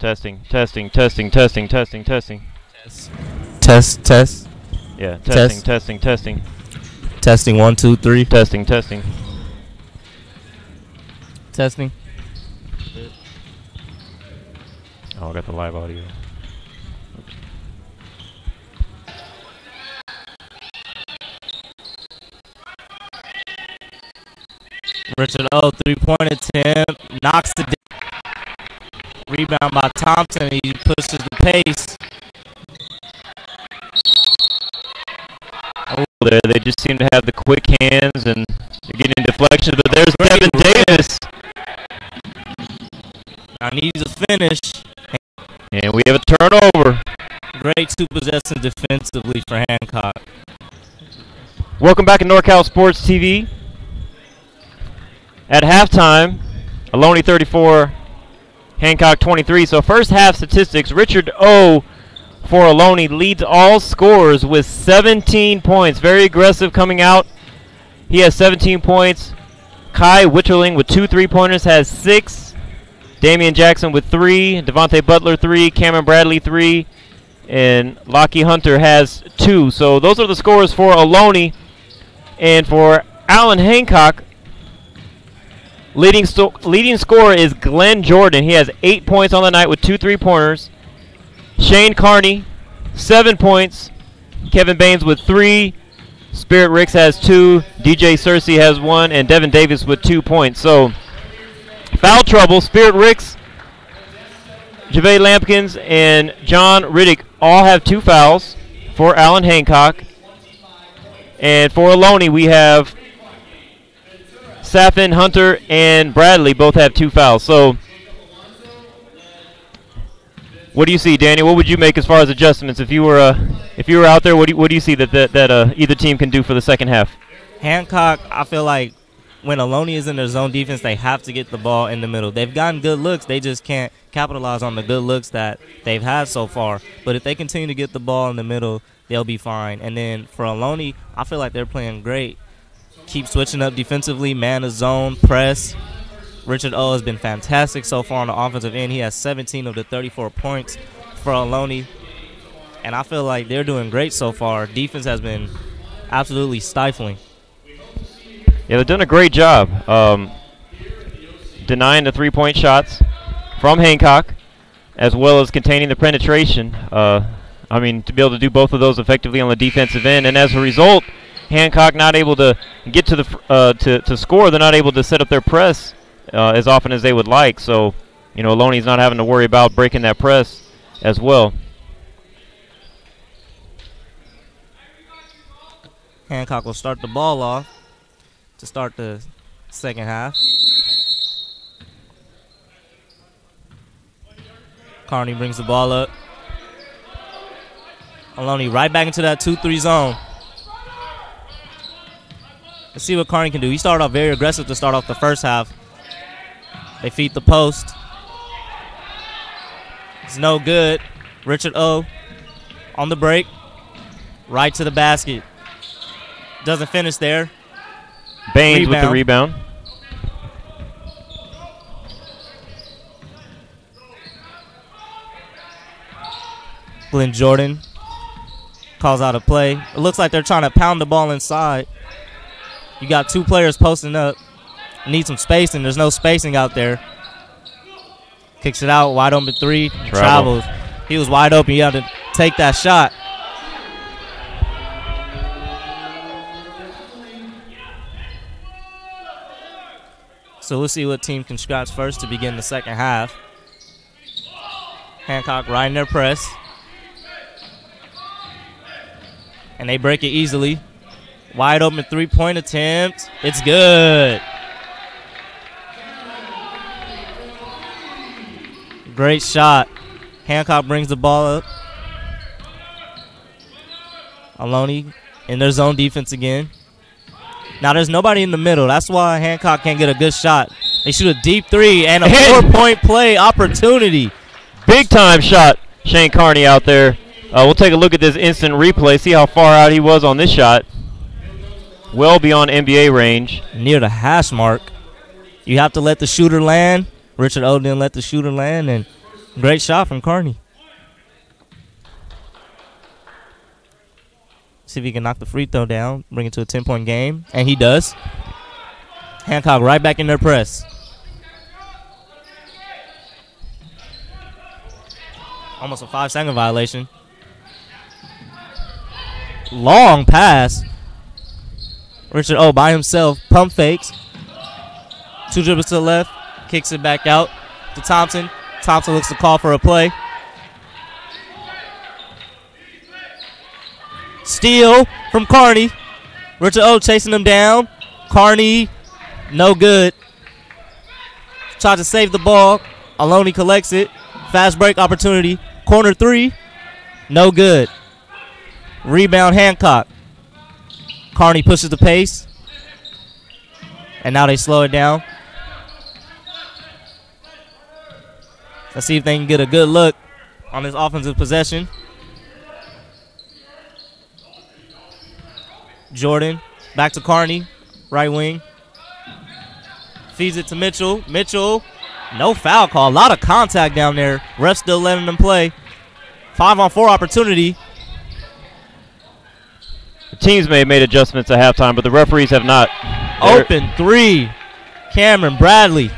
Testing, testing, testing, testing, testing, testing. Test. Yeah, testing, testing, testing. Testing 1, 2, 3. Testing, testing. Testing. Oh, I got the live audio. Richard O, 3-point attempt, knocks it down. Rebound by Thompson. He pushes the pace. Oh, there they just seem to have the quick hands and they're getting deflections. But there's Devin Davis. I need to finish. And we have a turnover. Great two possessions defensively for Hancock. Welcome back to NorCal Sports TV. At halftime, Ohlone 34, Hancock 23. So first half statistics, Richard O for Ohlone leads all scorers with 17 points. Very aggressive coming out. He has 17 points. Kai Witterling with 2 3-pointers has 6. Damian Jackson with 3. Devontae Butler 3. Cameron Bradley 3. And Lockie Hunter has 2. So those are the scores for Ohlone. And for Allan Hancock, leading scorer is Glenn Jordan. He has 8 points on the night with 2 3-pointers. Shane Carney, 7 points. Kevin Baines with 3. Spirit Ricks has 2. DJ Searcy has 1. And Devin Davis with 2 points. So, foul trouble. Spirit Ricks, Javay Lampkins, and John Riddick all have 2 fouls for Allan Hancock. And for Ohlone, we have Saffin, Hunter, and Bradley both have 2 fouls. So, what do you see, Danny? What would you make as far as adjustments if you were out there? What do you see that either team can do for the second half? Hancock, I feel like when Ohlone is in their zone defense, they have to get the ball in the middle. They've gotten good looks. They just can't capitalize on the good looks that they've had so far. But if they continue to get the ball in the middle, they'll be fine. And then for Ohlone, I feel like they're playing great. Keep switching up defensively, man to zone, press. Richard O has been fantastic so far on the offensive end. He has 17 of the 34 points for Ohlone. And I feel like they're doing great so far. Defense has been absolutely stifling. Yeah, they've done a great job denying the 3-point shots from Hancock, as well as containing the penetration. I mean, to be able to do both of those effectively on the defensive end. And as a result, Hancock not able to get to the to score. They're not able to set up their press as often as they would like. So, you know, Ohlone is not having to worry about breaking that press as well. Hancock will start the ball off to start the second half. Carney brings the ball up. Ohlone right back into that 2-3 zone. Let's see what Carney can do. He started off very aggressive to start off the first half. They feed the post. It's no good. Richard O on the break. Right to the basket. Doesn't finish there. Baines with the rebound. Glenn Jordan calls out a play. It looks like they're trying to pound the ball inside. You got 2 players posting up. Need some spacing. There's no spacing out there. Kicks it out. Wide open 3. Travels. He was wide open. You have to take that shot. So we'll see what team can scratch first to begin the second half. Hancock riding their press. And they break it easily. Wide open 3-point attempt. It's good. Great shot. Hancock brings the ball up. Ohlone in their zone defense again. Now there's nobody in the middle. That's why Hancock can't get a good shot. They shoot a deep 3 and a 4-point play opportunity. Big time shot, Shane Carney out there. We'll take a look at this instant replay, see how far out he was on this shot. Well beyond NBA range. Near the hash mark. You have to let the shooter land. Richard O didn't let the shooter land, and Great shot from Carney. See if he can knock the free throw down, bring it to a 10-point game. And he does. Hancock right back in their press. Almost a 5-second violation. Long pass. Richard O by himself. Pump fakes. 2 dribbles to the left. Kicks it back out to Thompson. Thompson looks to call for a play. Steal from Carney. Richard O chasing him down. Carney, no good. Tried to save the ball. Ohlone collects it. Fast break opportunity. Corner 3. No good. Rebound Hancock. Carney pushes the pace. And now they slow it down. Let's see if they can get a good look on this offensive possession. Jordan back to Carney, right wing. Feeds it to Mitchell. Mitchell, no foul call. A lot of contact down there. Ref still letting them play. 5-on-4 opportunity. The teams may have made adjustments at halftime, but the referees have not. Open 3. Cameron Bradley.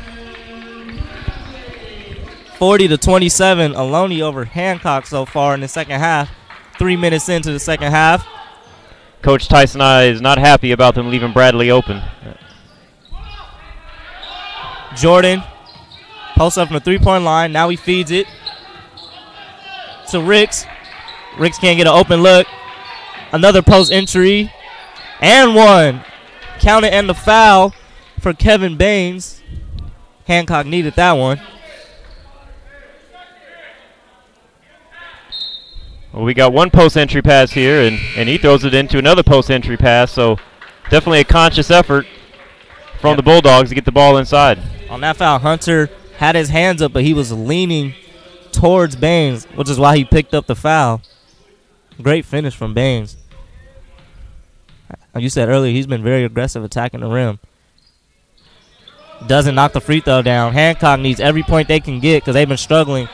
40-27. Ohlone over Hancock so far in the second half. 3 minutes into the second half. Coach Tyson is not happy about them leaving Bradley open. Jordan posts up from the 3-point line. Now he feeds it to Ricks. Ricks can't get an open look. Another post entry. And one. Count it and the foul for Kevin Baines. Hancock needed that one. Well, we got one post entry pass here, and he throws it into another post entry pass. So definitely a conscious effort from the Bulldogs to get the ball inside. On that foul, Hunter had his hands up, but he was leaning towards Baines, which is why he picked up the foul. Great finish from Baines. Like you said earlier, he's been very aggressive attacking the rim. Doesn't knock the free throw down. Hancock needs every point they can get because they've been struggling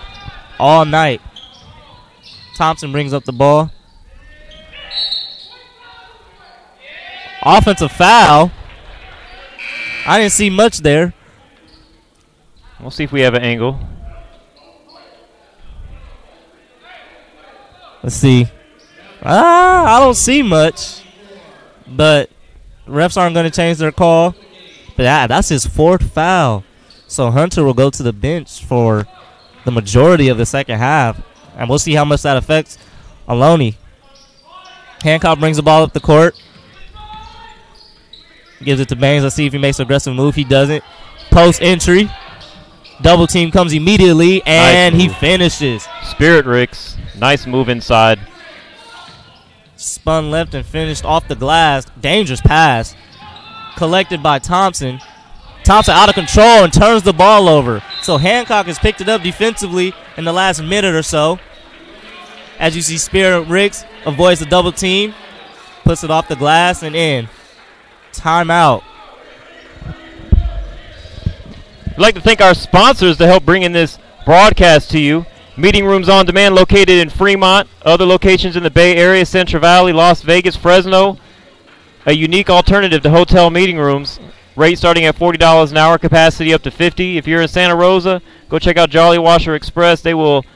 all night. Thompson brings up the ball. Offensive foul. I didn't see much there. We'll see if we have an angle. Let's see. I don't see much. But refs aren't going to change their call. But that's his 4th foul. So Hunter will go to the bench for the majority of the second half. And we'll see how much that affects Ohlone. Hancock brings the ball up the court. Gives it to Baines. Let's see if he makes an aggressive move. He doesn't. Post entry. Double team comes immediately, and nice he finishes. Spirit Ricks. Nice move inside. Spun left and finished off the glass. Dangerous pass. Collected by Thompson. Thompson out of control and turns the ball over. So Hancock has picked it up defensively in the last minute or so. As you see, Spirit Ricks avoids the double team. Puts it off the glass and in. Timeout. I'd like to thank our sponsors to help bringing this broadcast to you. Meeting Rooms on Demand located in Fremont. Other locations in the Bay Area, Central Valley, Las Vegas, Fresno. A unique alternative to hotel meeting rooms. Rate starting at $40 an hour, capacity up to 50. If you're in Santa Rosa, go check out Jolly Washer Express. They will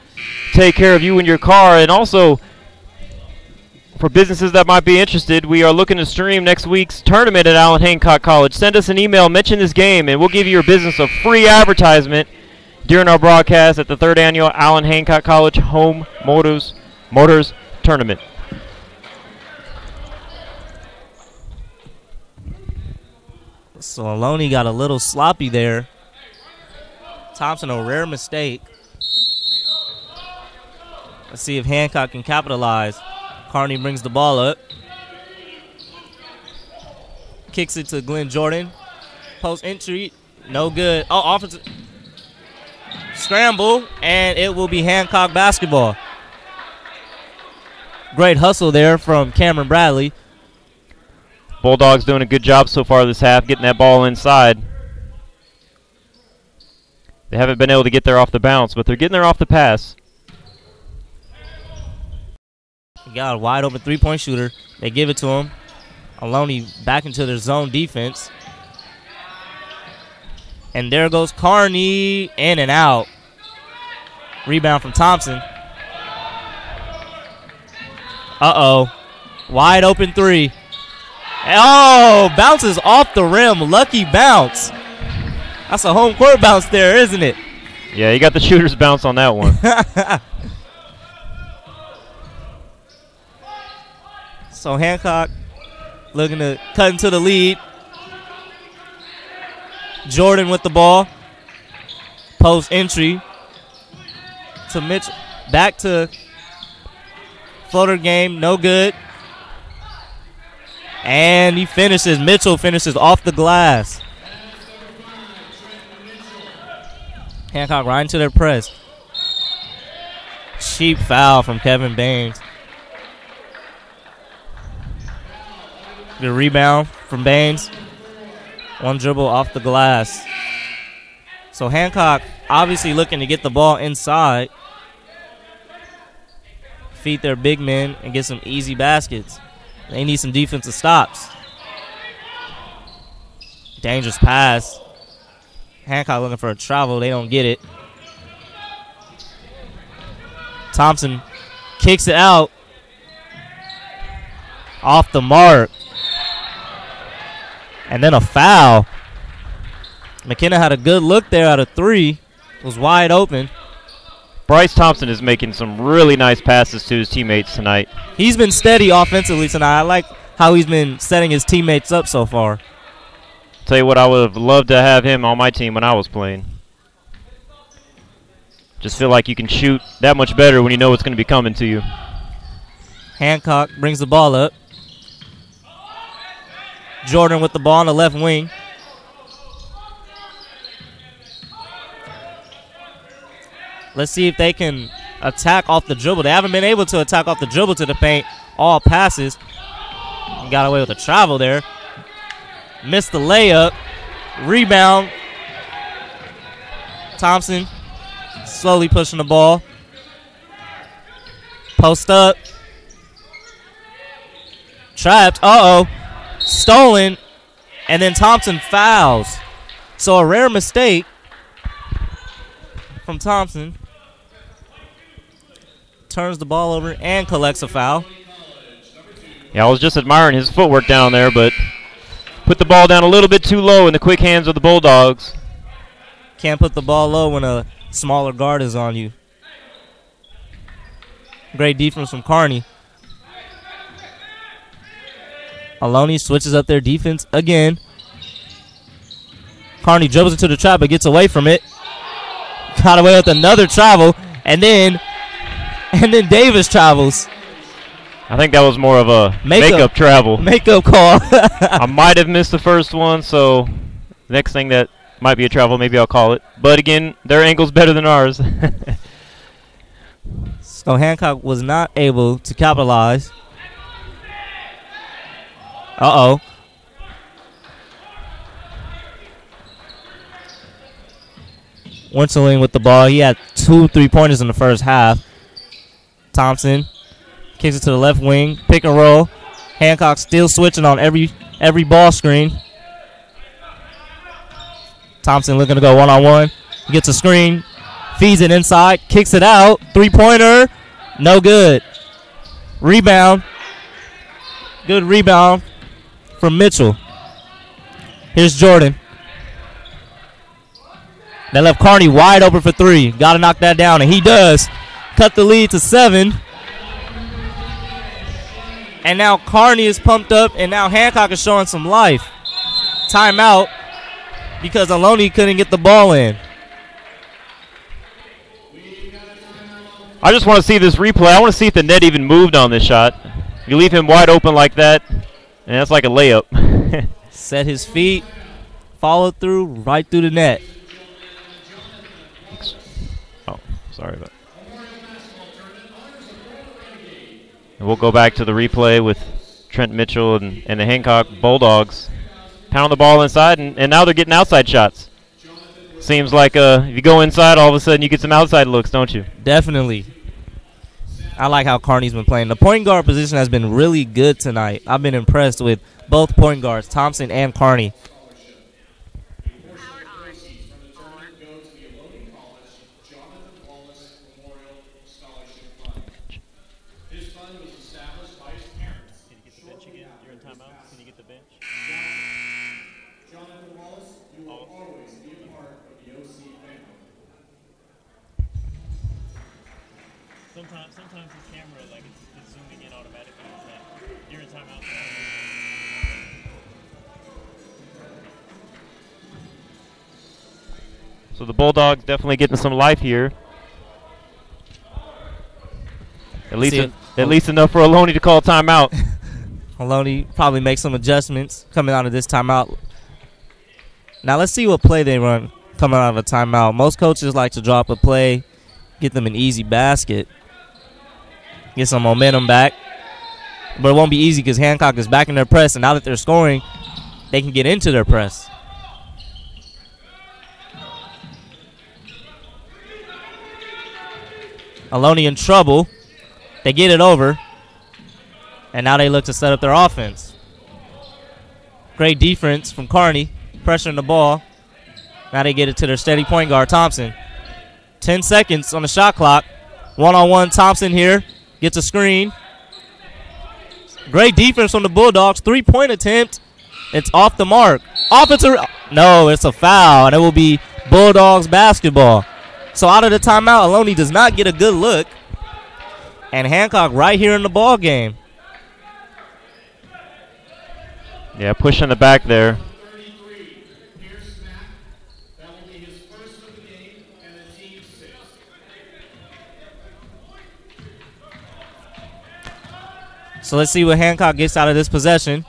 take care of you and your car. And also, for businesses that might be interested, we are looking to stream next week's tournament at Allan Hancock College. Send us an email, mention this game, and we'll give your business a free advertisement during our broadcast at the 3rd Annual Allan Hancock College Home Motors Tournament. So Ohlone got a little sloppy there. Thompson, a rare mistake. Let's see if Hancock can capitalize. Carney brings the ball up. Kicks it to Glenn Jordan. Post entry, no good. Oh, offensive scramble, and it will be Hancock basketball. Great hustle there from Cameron Bradley. Bulldogs doing a good job so far this half, getting that ball inside. They haven't been able to get there off the bounce, but they're getting there off the pass. You got a wide open three-point shooter. They give it to him. Ohlone back into their zone defense. And there goes Carney, in and out. Rebound from Thompson. Uh-oh. Wide open three. Oh, bounces off the rim. Lucky bounce. That's a home court bounce there, isn't it? Yeah, you got the shooter's bounce on that one. So Hancock looking to cut into the lead. Jordan with the ball. Post entry to Mitchell. Back to floater game, no good. And he finishes. Mitchell finishes off the glass. Hancock right into their press. Cheap foul from Kevin Baines. Good rebound from Baines. One dribble off the glass. So Hancock obviously looking to get the ball inside. Feed their big men and get some easy baskets. They need some defensive stops. Dangerous pass. Hancock looking for a travel. They don't get it. Thompson kicks it out. Off the mark. And then a foul. McKenna had a good look there out of three. It was wide open. Bryce Thompson is making some really nice passes to his teammates tonight. He's been steady offensively tonight. I like how he's been setting his teammates up so far. Tell you what, I would have loved to have him on my team when I was playing. Just feel like you can shoot that much better when you know what's going to be coming to you. Hancock brings the ball up. Jordan with the ball on the left wing. Let's see if they can attack off the dribble. They haven't been able to attack off the dribble to the paint. All passes. Got away with a travel there. Missed the layup. Rebound. Thompson slowly pushing the ball. Post up. Trapped. Uh-oh. Stolen. And then Thompson fouls. So a rare mistake from Thompson. Turns the ball over and collects a foul. Yeah, I was just admiring his footwork down there, but put the ball down a little bit too low in the quick hands of the Bulldogs. Can't put the ball low when a smaller guard is on you. Great defense from Carney. Ohlone switches up their defense again. Carney dribbles into the trap but gets away from it. Got away with another travel, and then Davis travels. I think that was more of a makeup travel. Makeup call. I might have missed the first one, so next thing that might be a travel, maybe I'll call it. But again, their angle's better than ours. So Hancock was not able to capitalize. Uh-oh. Winterling with the ball. He had 2 3-pointers in the first half. Thompson kicks it to the left wing. Pick and roll. Hancock still switching on every ball screen. Thompson looking to go one-on-one. Gets a screen. Feeds it inside. Kicks it out. 3-pointer. No good. Rebound. Good rebound from Mitchell. Here's Jordan. They left Carney wide open for 3. Got to knock that down, and he does. Cut the lead to 7. And now Carney is pumped up, and now Hancock is showing some life. Timeout because Ohlone couldn't get the ball in. I just want to see this replay. I want to see if the net even moved on this shot. You leave him wide open like that, and that's like a layup. Set his feet, followed through, right through the net. Oh, sorry about that. And we'll go back to the replay with Trent Mitchell and the Hancock Bulldogs. Pound the ball inside, and now they're getting outside shots. Seems like if you go inside, all of a sudden you get some outside looks, don't you? Definitely. I like how Carney's been playing. The point guard position has been really good tonight. I've been impressed with both point guards, Thompson and Carney. Sometimes the camera, like, it's zooming in automatically. You're in timeout. So the Bulldogs definitely getting some life here. At least enough for Ohlone to call timeout. Ohlone probably make some adjustments coming out of this timeout. Now let's see what play they run coming out of a timeout. Most coaches like to drop a play, get them an easy basket, get some momentum back. But it won't be easy because Hancock is back in their press, and now that they're scoring, they can get into their press. Ohlone in trouble. They get it over, and now they look to set up their offense. Great defense from Carney, pressuring the ball. Now they get it to their steady point guard, Thompson. 10 seconds on the shot clock. One-on-one Thompson here. Gets a screen. Great defense from the Bulldogs. Three-point attempt. It's off the mark. Offensive. No, it's a foul, and it will be Bulldogs basketball. So out of the timeout, Ohlone does not get a good look. And Hancock right here in the ball game. Yeah, push in the back there. So let's see what Hancock gets out of this possession.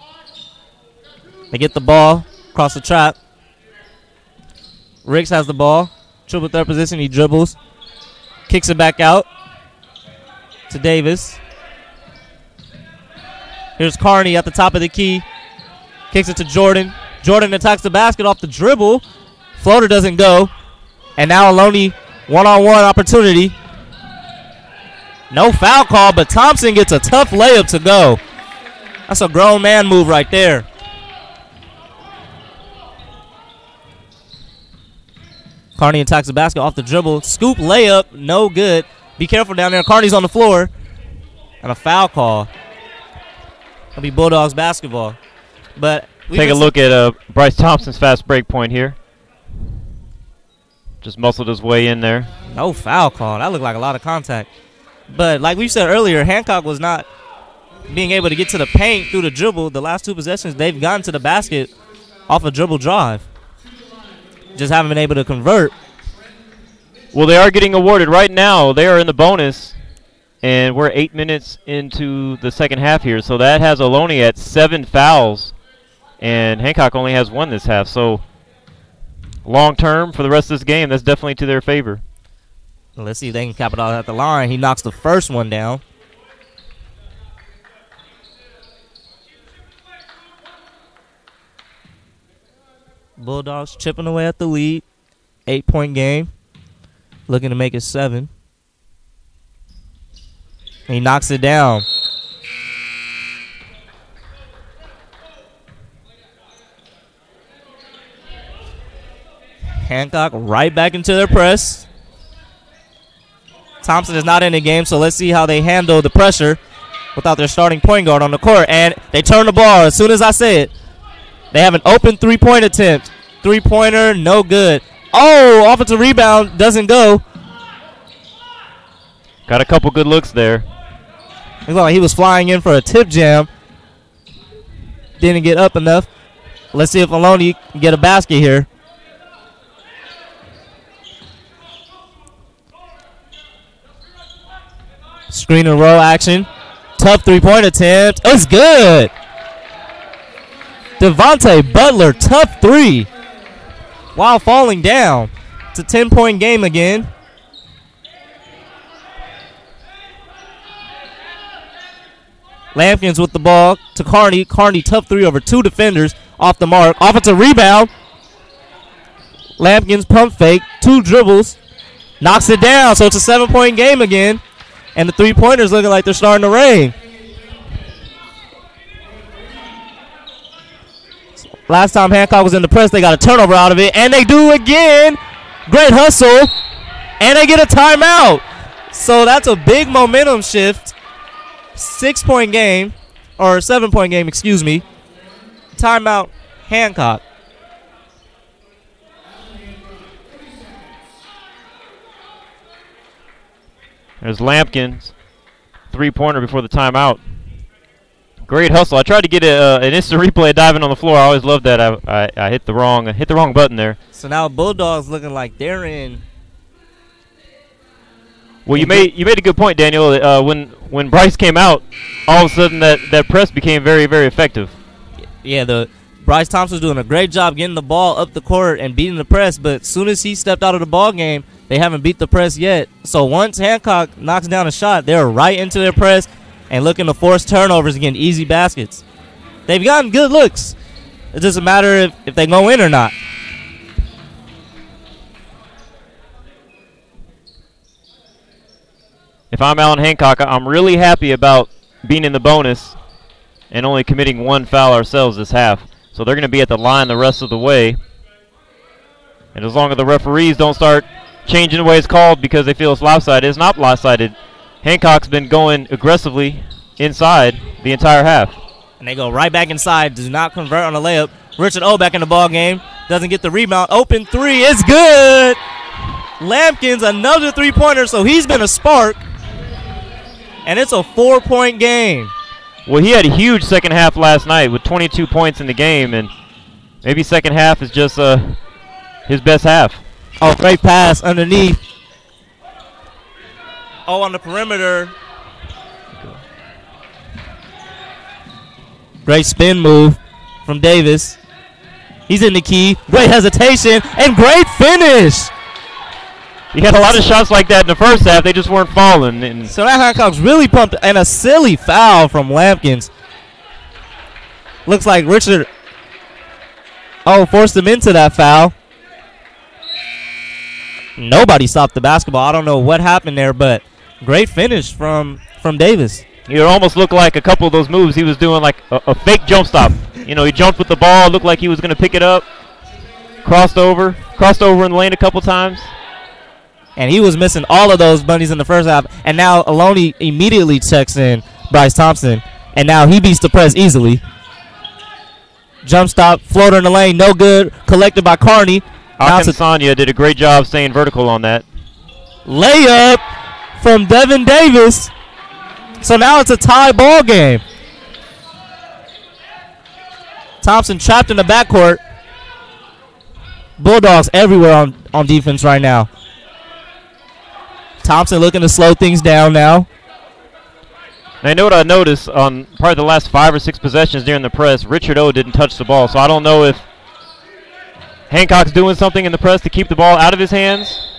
They get the ball across the trap. Riggs has the ball. Triple threat position. He dribbles. Kicks it back out to Davis. Here's Carney at the top of the key. Kicks it to Jordan. Jordan attacks the basket off the dribble. Floater doesn't go. And now Ohlone one-on-one opportunity. No foul call, but Thompson gets a tough layup to go. That's a grown man move right there. Carney attacks the basket off the dribble. Scoop layup, no good. Be careful down there. Carney's on the floor. And a foul call. It'll be Bulldogs basketball. But take a look at Bryce Thompson's fast break point here. Just muscled his way in there. No foul call. That looked like a lot of contact. But like we said earlier, Hancock was not being able to get to the paint through the dribble. The last two possessions, they've gotten to the basket off a dribble drive. Just haven't been able to convert. Well, they are getting awarded right now. They are in the bonus, and we're 8 minutes into the second half here. So that has Ohlone at 7 fouls, and Hancock only has 1 this half. So long term for the rest of this game, that's definitely to their favor. Let's see if they can capitalize at the line. He knocks the first one down. Bulldogs chipping away at the lead. 8-point game. Looking to make it 7. He knocks it down. Hancock right back into their press. Thompson is not in the game, so let's see how they handle the pressure without their starting point guard on the court. And they turn the ball as soon as I say it. They have an open three-point attempt. Three-pointer, no good. Oh, offensive rebound doesn't go. Got a couple good looks there. It looked like he was flying in for a tip jam. Didn't get up enough. Let's see if Ohlone can get a basket here. Screen and roll action. Tough three-point attempt. Oh, it's good. Devontae Butler, tough three. While falling down. It's a 10-point game again. Lampkins with the ball to Carney. Carney, tough three over 2 defenders. Off the mark. Offensive rebound. Lampkins pump fake, 2 dribbles, knocks it down. So it's a 7-point game again. And the three-pointers looking like they're starting to rain. Last time Hancock was in the press, they got a turnover out of it, and they do again. Great hustle, and they get a timeout. So that's a big momentum shift. 6-point game, or 7-point game, excuse me. Timeout, Hancock. There's Lampkins, 3-pointer before the timeout. Great hustle. I tried to get an instant replay diving on the floor. I always loved that. I hit the wrong button there. So now Bulldogs looking like they're in. Well, you made a good point, Daniel. When Bryce came out, all of a sudden that press became very, very effective. Yeah, Bryce Thompson's doing a great job getting the ball up the court and beating the press, but as soon as he stepped out of the ball game, they haven't beat the press yet. So once Hancock knocks down a shot, they're right into their press and looking to force turnovers and get easy baskets. They've gotten good looks. It doesn't matter if they go in or not. If I'm Allan Hancock, I'm really happy about being in the bonus and only committing 1 foul ourselves this half. So they're going to be at the line the rest of the way. And as long as the referees don't start changing the way it's called because they feel it's lopsided, it's not lopsided. Hancock's been going aggressively inside the entire half. And they go right back inside, does not convert on the layup. Richard O back in the ball game, doesn't get the rebound. Open 3, it's good. Lampkins, another 3-pointer, so he's been a spark. And it's a 4-point game. Well, he had a huge second half last night with 22 points in the game, and maybe second half is just his best half. Oh, great pass underneath. Oh, on the perimeter. Great spin move from Davis. He's in the key. Great hesitation and great finish. He had a lot of shots like that in the first half. They just weren't falling. And so that Hancock's really pumped. And a silly foul from Lampkins. Looks like Richard forced him into that foul. Nobody stopped the basketball. I don't know what happened there, but great finish from Davis. It almost looked like a couple of those moves he was doing like a fake jump stop. You know, he jumped with the ball, looked like he was going to pick it up, crossed over in the lane a couple times. And he was missing all of those bunnies in the first half. And now Ohlone immediately checks in Bryce Thompson. And now he beats the press easily. Jump stop, floater in the lane, no good. Collected by Carney. Sanya did a great job staying vertical on that. Layup from Devin Davis. So now it's a tie ball game. Thompson trapped in the backcourt. Bulldogs everywhere on defense right now. Thompson looking to slow things down now. And I know what I noticed on probably the last 5 or 6 possessions during the press, Richard O didn't touch the ball. So I don't know if Hancock's doing something in the press to keep the ball out of his hands,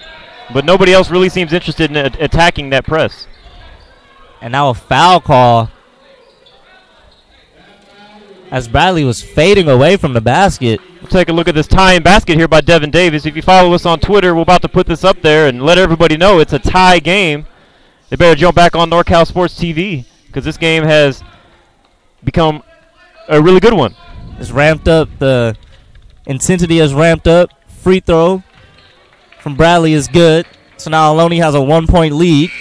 but nobody else really seems interested in attacking that press. And now a foul call as Bradley was fading away from the basket. We'll take a look at this tying basket here by Devin Davis. If you follow us on Twitter, we're about to put this up there and let everybody know it's a tie game. They better jump back on NorCal Sports TV because this game has become a really good one. It's ramped up. The intensity has ramped up. Free throw from Bradley is good. So now Ohlone has a 1-point lead.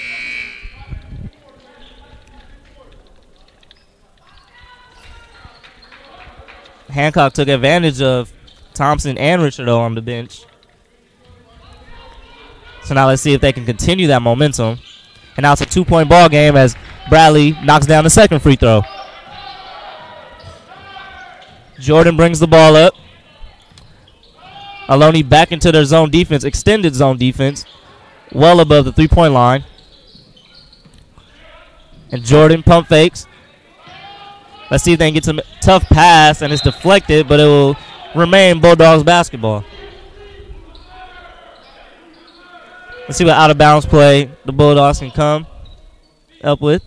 Hancock took advantage of Thompson and Richard O on the bench. So now let's see if they can continue that momentum. And now it's a 2-point ball game as Bradley knocks down the second free throw. Jordan brings the ball up. Ohlone back into their zone defense, extended zone defense, well above the 3-point line. And Jordan pump fakes. Let's see if they can get some tough pass, and it's deflected, but it will remain Bulldogs basketball. Let's see what out-of-bounds play the Bulldogs can come up with.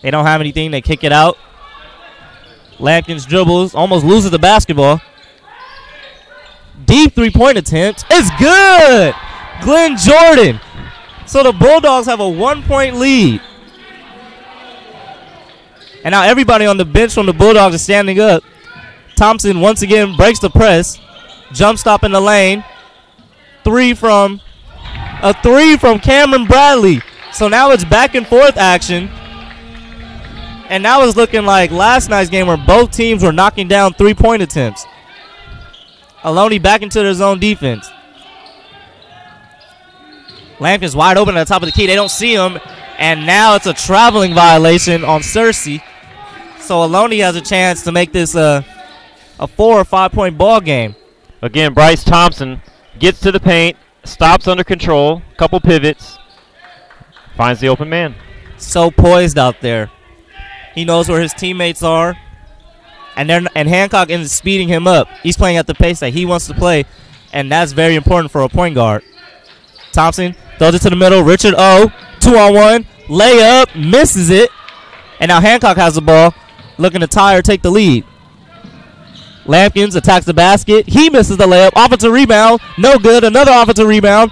They don't have anything. They kick it out. Lampkins dribbles, almost loses the basketball. deep three-point attempt. It's good. Glenn Jordan. So the Bulldogs have a 1-point lead. And now everybody on the bench from the Bulldogs is standing up. Thompson once again breaks the press. Jump stop in the lane. A three from Cameron Bradley. So now it's back and forth action. And now it's looking like last night's game where both teams were knocking down three-point attempts. Ohlone back into their zone defense. Lampkin's wide open at the top of the key. They don't see him. And now it's a traveling violation on Cersei. So Ohlone has a chance to make this a 4 or 5 point ball game. Again, Bryce Thompson gets to the paint, stops under control, couple pivots, finds the open man. So poised out there. He knows where his teammates are. And Hancock ends up speeding him up. He's playing at the pace that he wants to play, and that's very important for a point guard. Thompson throws it to the middle. Richard O, 2-on-1, layup, misses it. And now Hancock has the ball, looking to tie or take the lead. Lampkins attacks the basket. He misses the layup. Offensive rebound, no good. Another offensive rebound.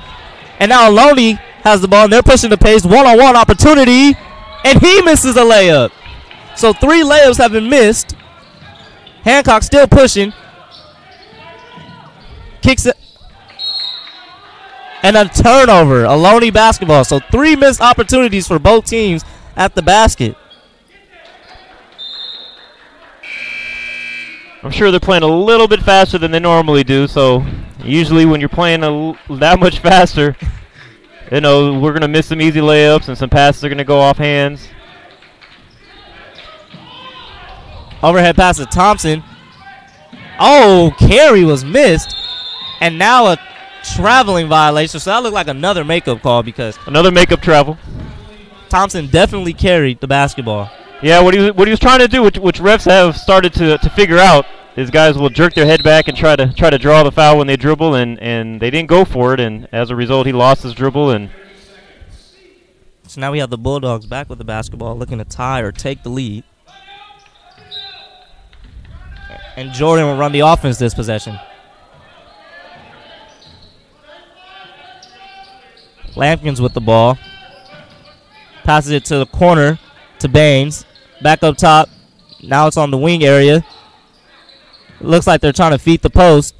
And now Ohlone has the ball, and they're pushing the pace. One-on-one opportunity, and he misses the layup. So 3 layups have been missed. Hancock still pushing. Kicks it. And a turnover. Ohlone basketball. So 3 missed opportunities for both teams at the basket. I'm sure they're playing a little bit faster than they normally do, so usually when you're playing that much faster, you know, we're going to miss some easy layups and some passes are going to go off hands. Overhead pass to Thompson. Oh, carry was missed. And now a traveling violation. So that looked like another makeup call because another makeup travel. Thompson definitely carried the basketball. Yeah, what he was trying to do, which refs have started to figure out, is guys will jerk their head back and try to draw the foul when they dribble, and they didn't go for it, and as a result, he lost his dribble. And so now we have the Bulldogs back with the basketball, looking to tie or take the lead. And Jordan will run the offense this possession. Lampkins with the ball. Passes it to the corner to Baines. Back up top. Now it's on the wing area. Looks like they're trying to feed the post.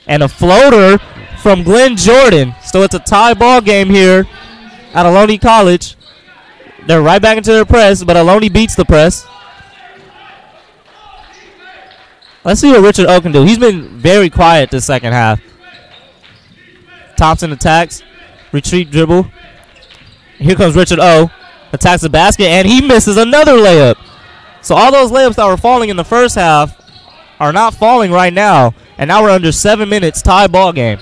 And a floater from Glenn Jordan. So it's a tie ball game here at Ohlone College. They're right back into their press, but Ohlone beats the press. Let's see what Richard O can do. He's been very quiet this second half. Thompson attacks. Retreat dribble. Here comes Richard O. Attacks the basket, and he misses another layup. So all those layups that were falling in the first half are not falling right now. And now we're under 7 minutes, tie ball game.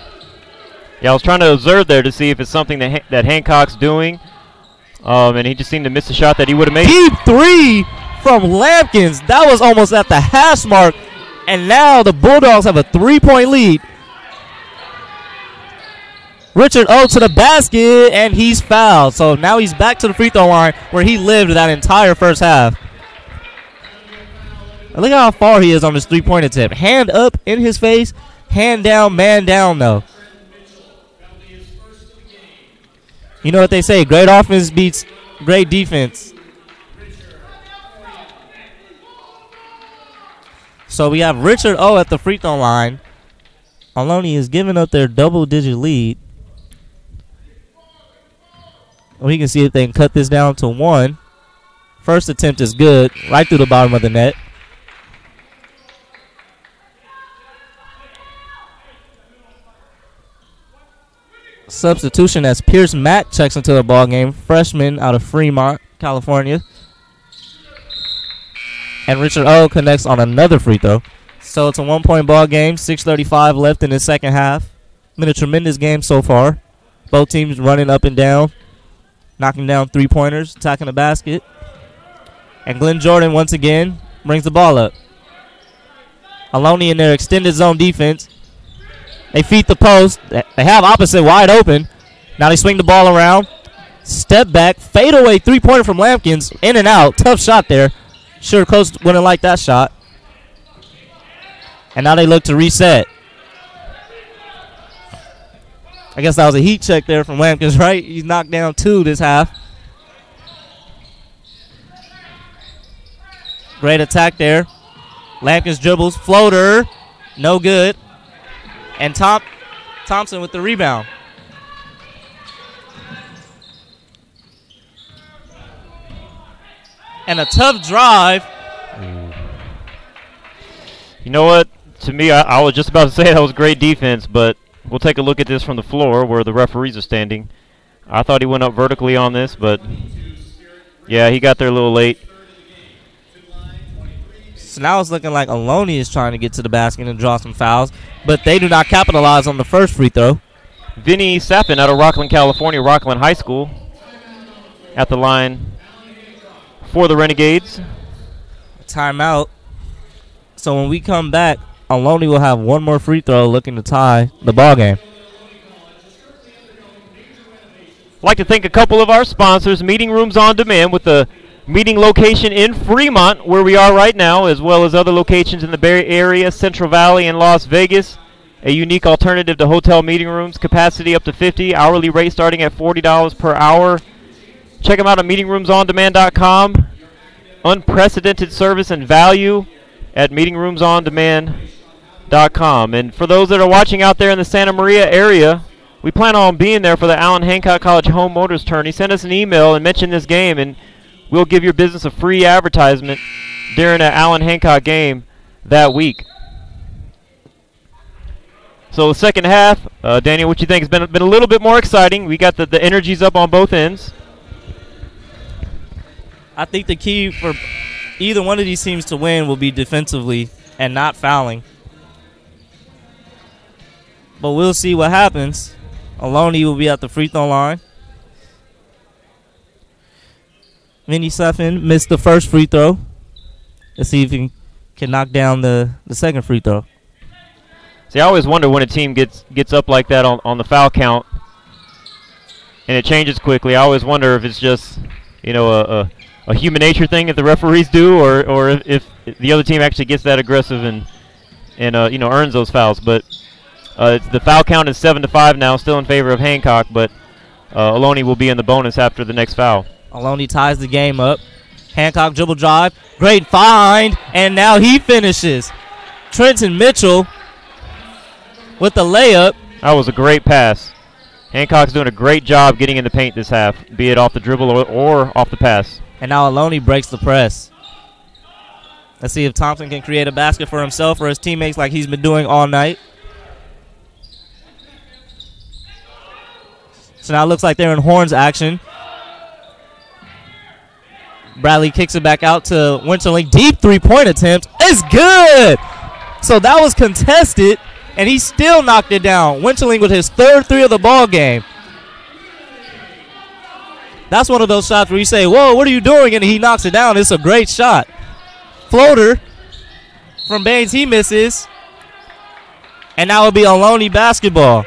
Yeah, I was trying to observe there to see if it's something that Hancock's doing. And he just seemed to miss a shot that he would have made. Deep 3 from Lampkins. That was almost at the hash mark. And now the Bulldogs have a 3-point lead. Richard O to the basket, and he's fouled. So now he's back to the free throw line where he lived that entire first half. And look how far he is on this 3-point attempt. Hand up in his face, hand down, man down, though. You know what they say, great offense beats great defense. So we have Richard O at the free throw line. Ohlone is giving up their double-digit lead. We can see if they can cut this down to 1. First attempt is good, right through the bottom of the net. Substitution as Pierce Mack checks into the ball game. Freshman out of Fremont, California. And Richard O connects on another free throw. So it's a 1-point ball game. 6:35 left in the second half. Been a tremendous game so far. Both teams running up and down, knocking down 3-pointers, attacking the basket. And Glenn Jordan once again brings the ball up. Ohlone in their extended zone defense. They feed the post. They have opposite wide open. Now they swing the ball around. Step back. Fade away 3-pointer from Lampkins. In and out. Tough shot there. Sure, coach wouldn't like that shot. And now they look to reset. I guess that was a heat check there from Lampkins, right? He's knocked down 2 this half. Great attack there. Lampkins dribbles. Floater. No good. And Thompson with the rebound. And a tough drive. You know what? To me, I was just about to say that was great defense, but we'll take a look at this from the floor where the referees are standing. I thought he went up vertically on this, but yeah, he got there a little late. So now it's looking like Ohlone is trying to get to the basket and draw some fouls, but they do not capitalize on the first free throw. Vinny Sappin out of Rockland, California, Rockland High School, at the line for the Renegades. Timeout. So when we come back, Ohlone will have one more free throw looking to tie the ball game. I'd like to thank a couple of our sponsors, Meeting Rooms on Demand, with the meeting location in Fremont, where we are right now, as well as other locations in the Bay Area, Central Valley, and Las Vegas. A unique alternative to hotel meeting rooms, capacity up to 50, hourly rate starting at $40 per hour. Check them out at meetingroomsondemand.com. Unprecedented service and value at meetingroomsondemand.com. And for those that are watching out there in the Santa Maria area, we plan on being there for the Allan Hancock College Home Motors Tourney. Send us an email and mention this game, and we'll give your business a free advertisement during an Allan Hancock game that week. So the second half, Daniel, what you think has been a little bit more exciting? We got the energies up on both ends. I think the key for either one of these teams to win will be defensively and not fouling. But we'll see what happens. Ohlone will be at the free throw line. Vinny Sappin missed the first free throw. Let's see if he can knock down the second free throw. See, I always wonder when a team gets up like that on the foul count and it changes quickly. I always wonder if it's just, you know, a human nature thing that the referees do, or if the other team actually gets that aggressive and you know, earns those fouls. But the foul count is 7-5 now, still in favor of Hancock, but Ohlone will be in the bonus after the next foul. Ohlone ties the game up. Hancock dribble drive. Great find, and now he finishes. Trenton Mitchell with the layup. That was a great pass. Hancock's doing a great job getting in the paint this half, be it off the dribble or off the pass. And now Ohlone breaks the press. Let's see if Thompson can create a basket for himself or his teammates like he's been doing all night. So now it looks like they're in horns action. Bradley kicks it back out to Winterling. Deep three-point attempt. It's good! So that was contested, and he still knocked it down. Winterling with his third three of the ball game. That's one of those shots where you say, whoa, what are you doing? And he knocks it down. It's a great shot. Floater from Baines, he misses. And now it'll be Ohlone basketball.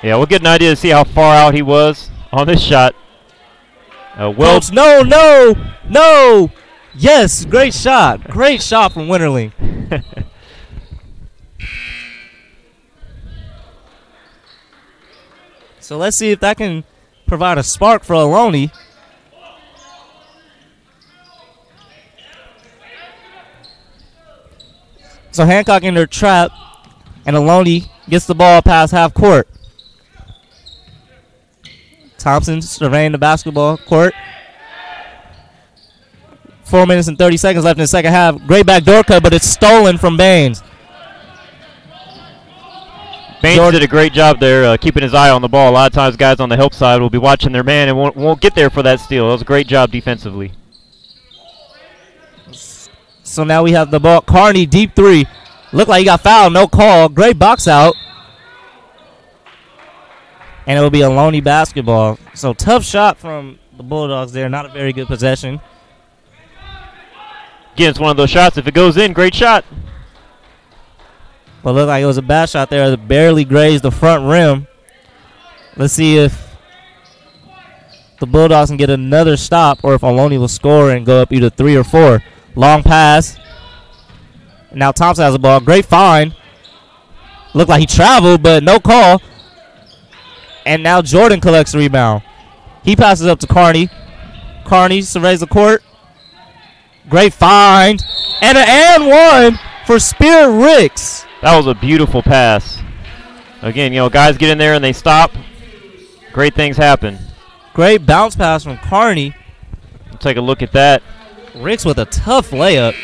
Yeah, we'll get an idea to see how far out he was on this shot. Coach, no. Yes, great shot. Great shot from Winterling. So let's see if that can provide a spark for Ohlone. So Hancock in their trap, and Ohlone gets the ball past half court. Thompson surveying the basketball court. 4 minutes and 30 seconds left in the second half. Great backdoor cut, but it's stolen from Baines. Baines did a great job there keeping his eye on the ball. A lot of times guys on the help side will be watching their man and won't get there for that steal. That was a great job defensively. So now we have the ball. Carney, deep three. Looked like he got fouled, no call. Great box out. And it will be Ohlone basketball. So tough shot from the Bulldogs there. Not a very good possession. Again, it's one of those shots. If it goes in, great shot. But looked like it was a bad shot there that barely grazed the front rim. Let's see if the Bulldogs can get another stop or if Ohlone will score and go up either 3 or 4. Long pass. Now Thompson has the ball. Great find. Looked like he traveled, but no call. And now Jordan collects the rebound. He passes up to Carney. Carney surveys the court. Great find. And an and one for Spirit Ricks. That was a beautiful pass. Again, guys get in there and they stop. Great things happen. Great bounce pass from Carney. We'll take a look at that. Ricks with a tough layup.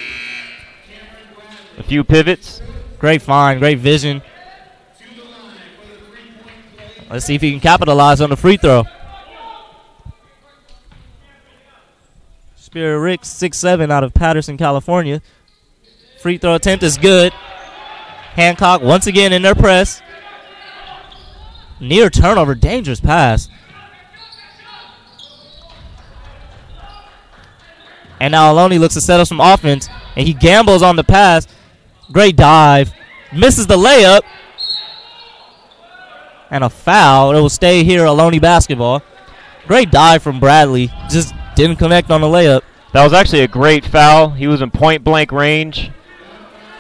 A few pivots. Great find, great vision. Let's see if he can capitalize on the free throw. Spirit Ricks, 6'7" out of Patterson, California. Free throw attempt is good. Hancock once again in their press. Near turnover, dangerous pass. And now Ohlone looks to set up some offense, and he gambles on the pass. Great dive. Misses the layup. And a foul. It will stay here, Ohlone basketball. Great dive from Bradley. Just didn't connect on the layup. That was actually a great foul. He was in point-blank range.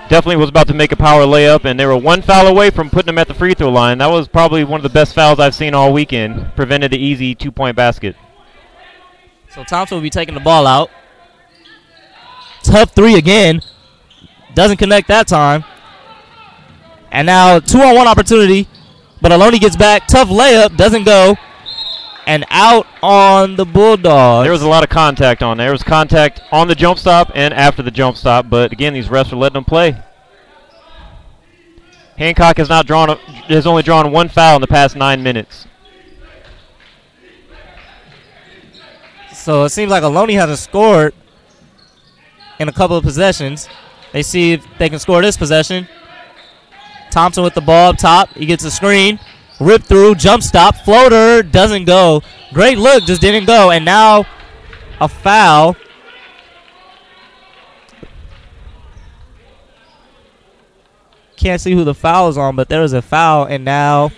Definitely was about to make a power layup, and they were one foul away from putting him at the free throw line. That was probably one of the best fouls I've seen all weekend. Prevented the easy two-point basket. So Thompson will be taking the ball out. Tough three again. Doesn't connect that time. And now 2-on-1 opportunity. But Ohlone gets back. Tough layup. Doesn't go. And out on the Bulldogs. There was a lot of contact on there. There was contact on the jump stop and after the jump stop. But, again, these refs are letting them play. Hancock has only drawn one foul in the past 9 minutes. So it seems like Ohlone hasn't scored in a couple of possessions. They see if they can score this possession. Thompson with the ball up top. He gets a screen. Rip through, jump stop, floater, doesn't go. Great look, just didn't go. And now a foul. Can't see who the foul is on, but there is a foul. And now,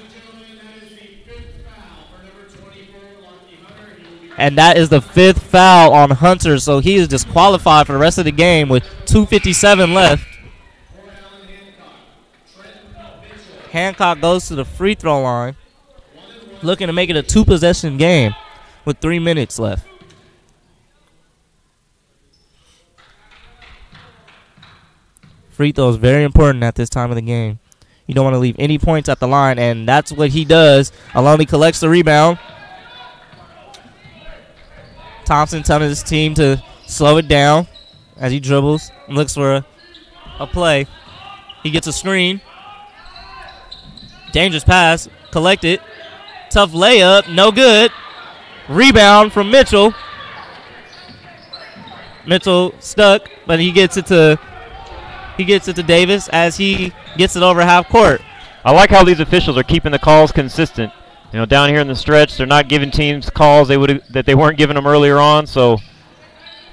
and that is the fifth foul on Hunter. So he is disqualified for the rest of the game with 2:57 left. Hancock goes to the free throw line, looking to make it a two-possession game with 3 minutes left. Free throw is very important at this time of the game. You don't want to leave any points at the line, and that's what he does. Ohlone collects the rebound. Thompson telling his team to slow it down as he dribbles and looks for a play. He gets a screen. Dangerous pass. Collect it. Tough layup. No good. Rebound from Mitchell. Mitchell stuck, but he gets it to Davis as he gets it over half court. I like how these officials are keeping the calls consistent. Down here in the stretch, they're not giving teams calls that they weren't giving them earlier on, so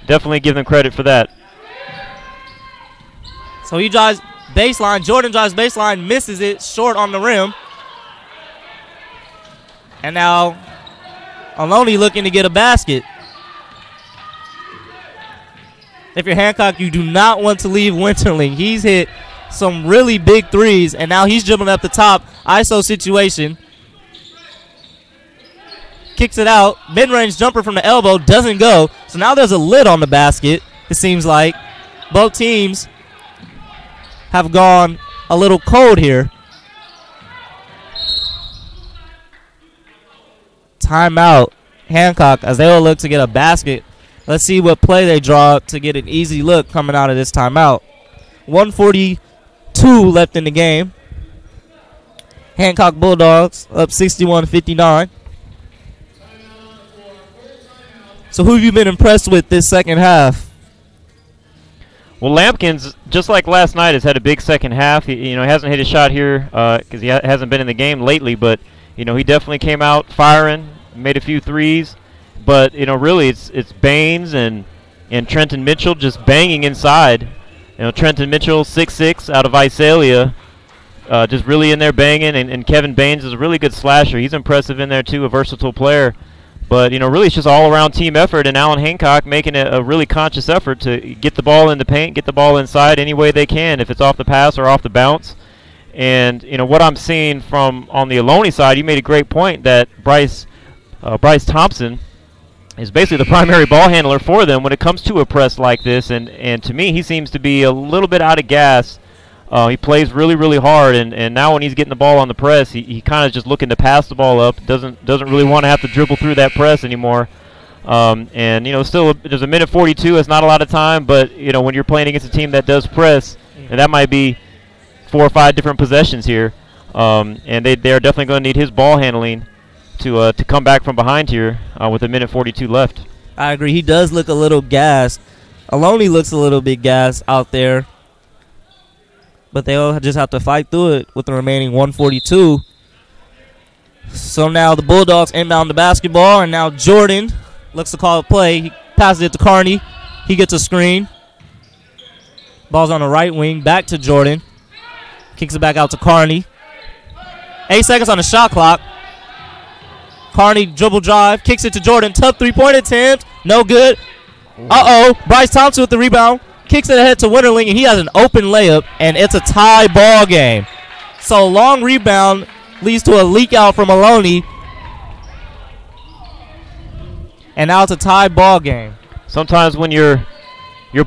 definitely give them credit for that. So he drives baseline. Jordan drives baseline, misses it, short on the rim. And now Ohlone looking to get a basket. If you're Hancock, you do not want to leave Winterling. He's hit some really big threes, and now he's dribbling up the top. ISO situation. Kicks it out. Mid-range jumper from the elbow. Doesn't go. So now there's a lid on the basket, it seems like. Both teams have gone a little cold here. Timeout. Hancock, as they will look to get a basket. Let's see what play they draw to get an easy look coming out of this timeout. 1:42 left in the game. Hancock Bulldogs up 61-59. So who have you been impressed with this second half? Well, Lampkins, just like last night, has had a big second half. He hasn't hit a shot here because he hasn't been in the game lately, but he definitely came out firing, made a few threes. But really, it's Baines and Trenton Mitchell just banging inside. Trenton Mitchell, 6'6", out of Visalia, just really in there banging. And Kevin Baines is a really good slasher. He's impressive in there too, a versatile player. But, you know, really it's just all-around team effort, and Allan Hancock making a really conscious effort to get the ball in the paint, get the ball inside any way they can, if it's off the pass or off the bounce. And, you know, what I'm seeing from on the Ohlone side, you made a great point that Bryce Thompson is basically the primary ball handler for them when it comes to a press like this. And to me, he seems to be a little bit out of gas. He plays really, really hard, and now when he's getting the ball on the press, he kind of just looking to pass the ball up. Doesn't really want to have to dribble through that press anymore. And, you know, still there's a minute 42. It's not a lot of time, but, you know, when you're playing against a team that does press, and that might be 4 or 5 different possessions here, and they're definitely going to need his ball handling to come back from behind here with a minute 42 left. I agree. He does look a little gassed. Ohlone looks a little bit gassed out there. But they'll just have to fight through it with the remaining 142. So now the Bulldogs inbound the basketball, and now Jordan looks to call a play. He passes it to Carney. He gets a screen. Ball's on the right wing. Back to Jordan. Kicks it back out to Carney. 8 seconds on the shot clock. Carney dribble drive. Kicks it to Jordan. Tough three-point attempt. No good. Uh-oh. Bryce Thompson with the rebound. Kicks it ahead to Winterling, and he has an open layup, and it's a tie ball game. So long rebound leads to a leak out from Ohlone, and now it's a tie ball game. Sometimes when your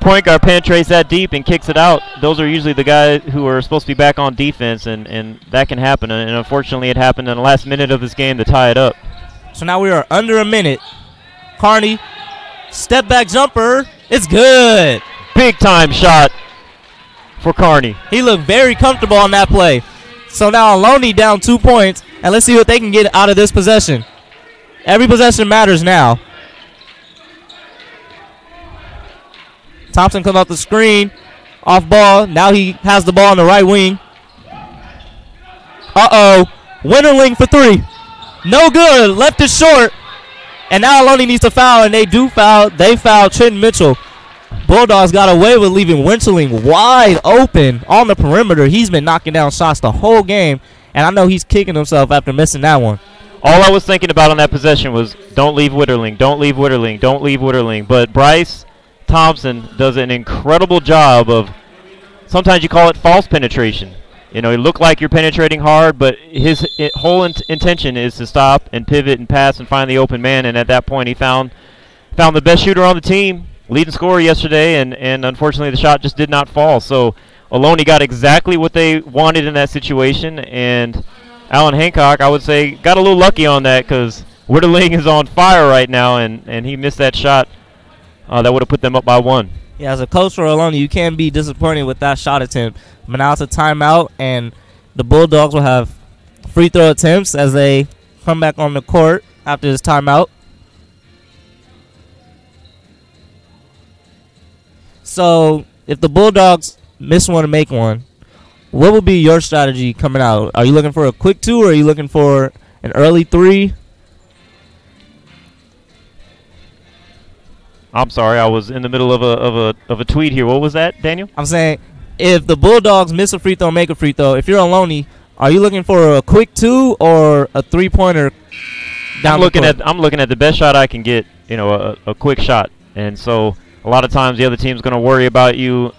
point guard penetrates that deep and kicks it out, those are usually the guys who are supposed to be back on defense, and that can happen. And unfortunately, it happened in the last minute of this game to tie it up. So now we are under a minute. Carney, step back jumper. It's good. Big time shot for Carney. He looked very comfortable on that play. So now Ohlone down 2 points, and let's see what they can get out of this possession. Every possession matters now. Thompson comes off the screen, off ball. Now he has the ball on the right wing. Uh-oh. Winterling for 3. No good. Left it short. And now Ohlone needs to foul, and they do foul. They foul Trenton Mitchell. Bulldogs got away with leaving Winterling wide open on the perimeter. He's been knocking down shots the whole game, and I know he's kicking himself after missing that one. All I was thinking about on that possession was don't leave Winterling, don't leave Winterling, don't leave Winterling. But Bryce Thompson does an incredible job of, sometimes you call it false penetration. You know, it looked like you're penetrating hard, but his whole intention is to stop and pivot and pass and find the open man, and at that point he found the best shooter on the team. Leading scorer yesterday, and unfortunately the shot just did not fall. So Ohlone got exactly what they wanted in that situation, and Allan Hancock, I would say, got a little lucky on that because Winterling is on fire right now, and he missed that shot that would have put them up by 1. Yeah, as a coach for Ohlone, you can't be disappointed with that shot attempt. But now it's a timeout, and the Bulldogs will have free throw attempts as they come back on the court after this timeout. So if the Bulldogs miss one to make one, what would be your strategy coming out? Are you looking for a quick 2, or are you looking for an early 3? I'm sorry, I was in the middle of a tweet here. What was that, Daniel? I'm saying if the Bulldogs miss a free throw, make a free throw. If you're Ohlone, are you looking for a quick 2 or a 3-pointer down the court? I'm looking at the best shot I can get. You know, a quick shot, and so. A lot of times the other team's going to worry about you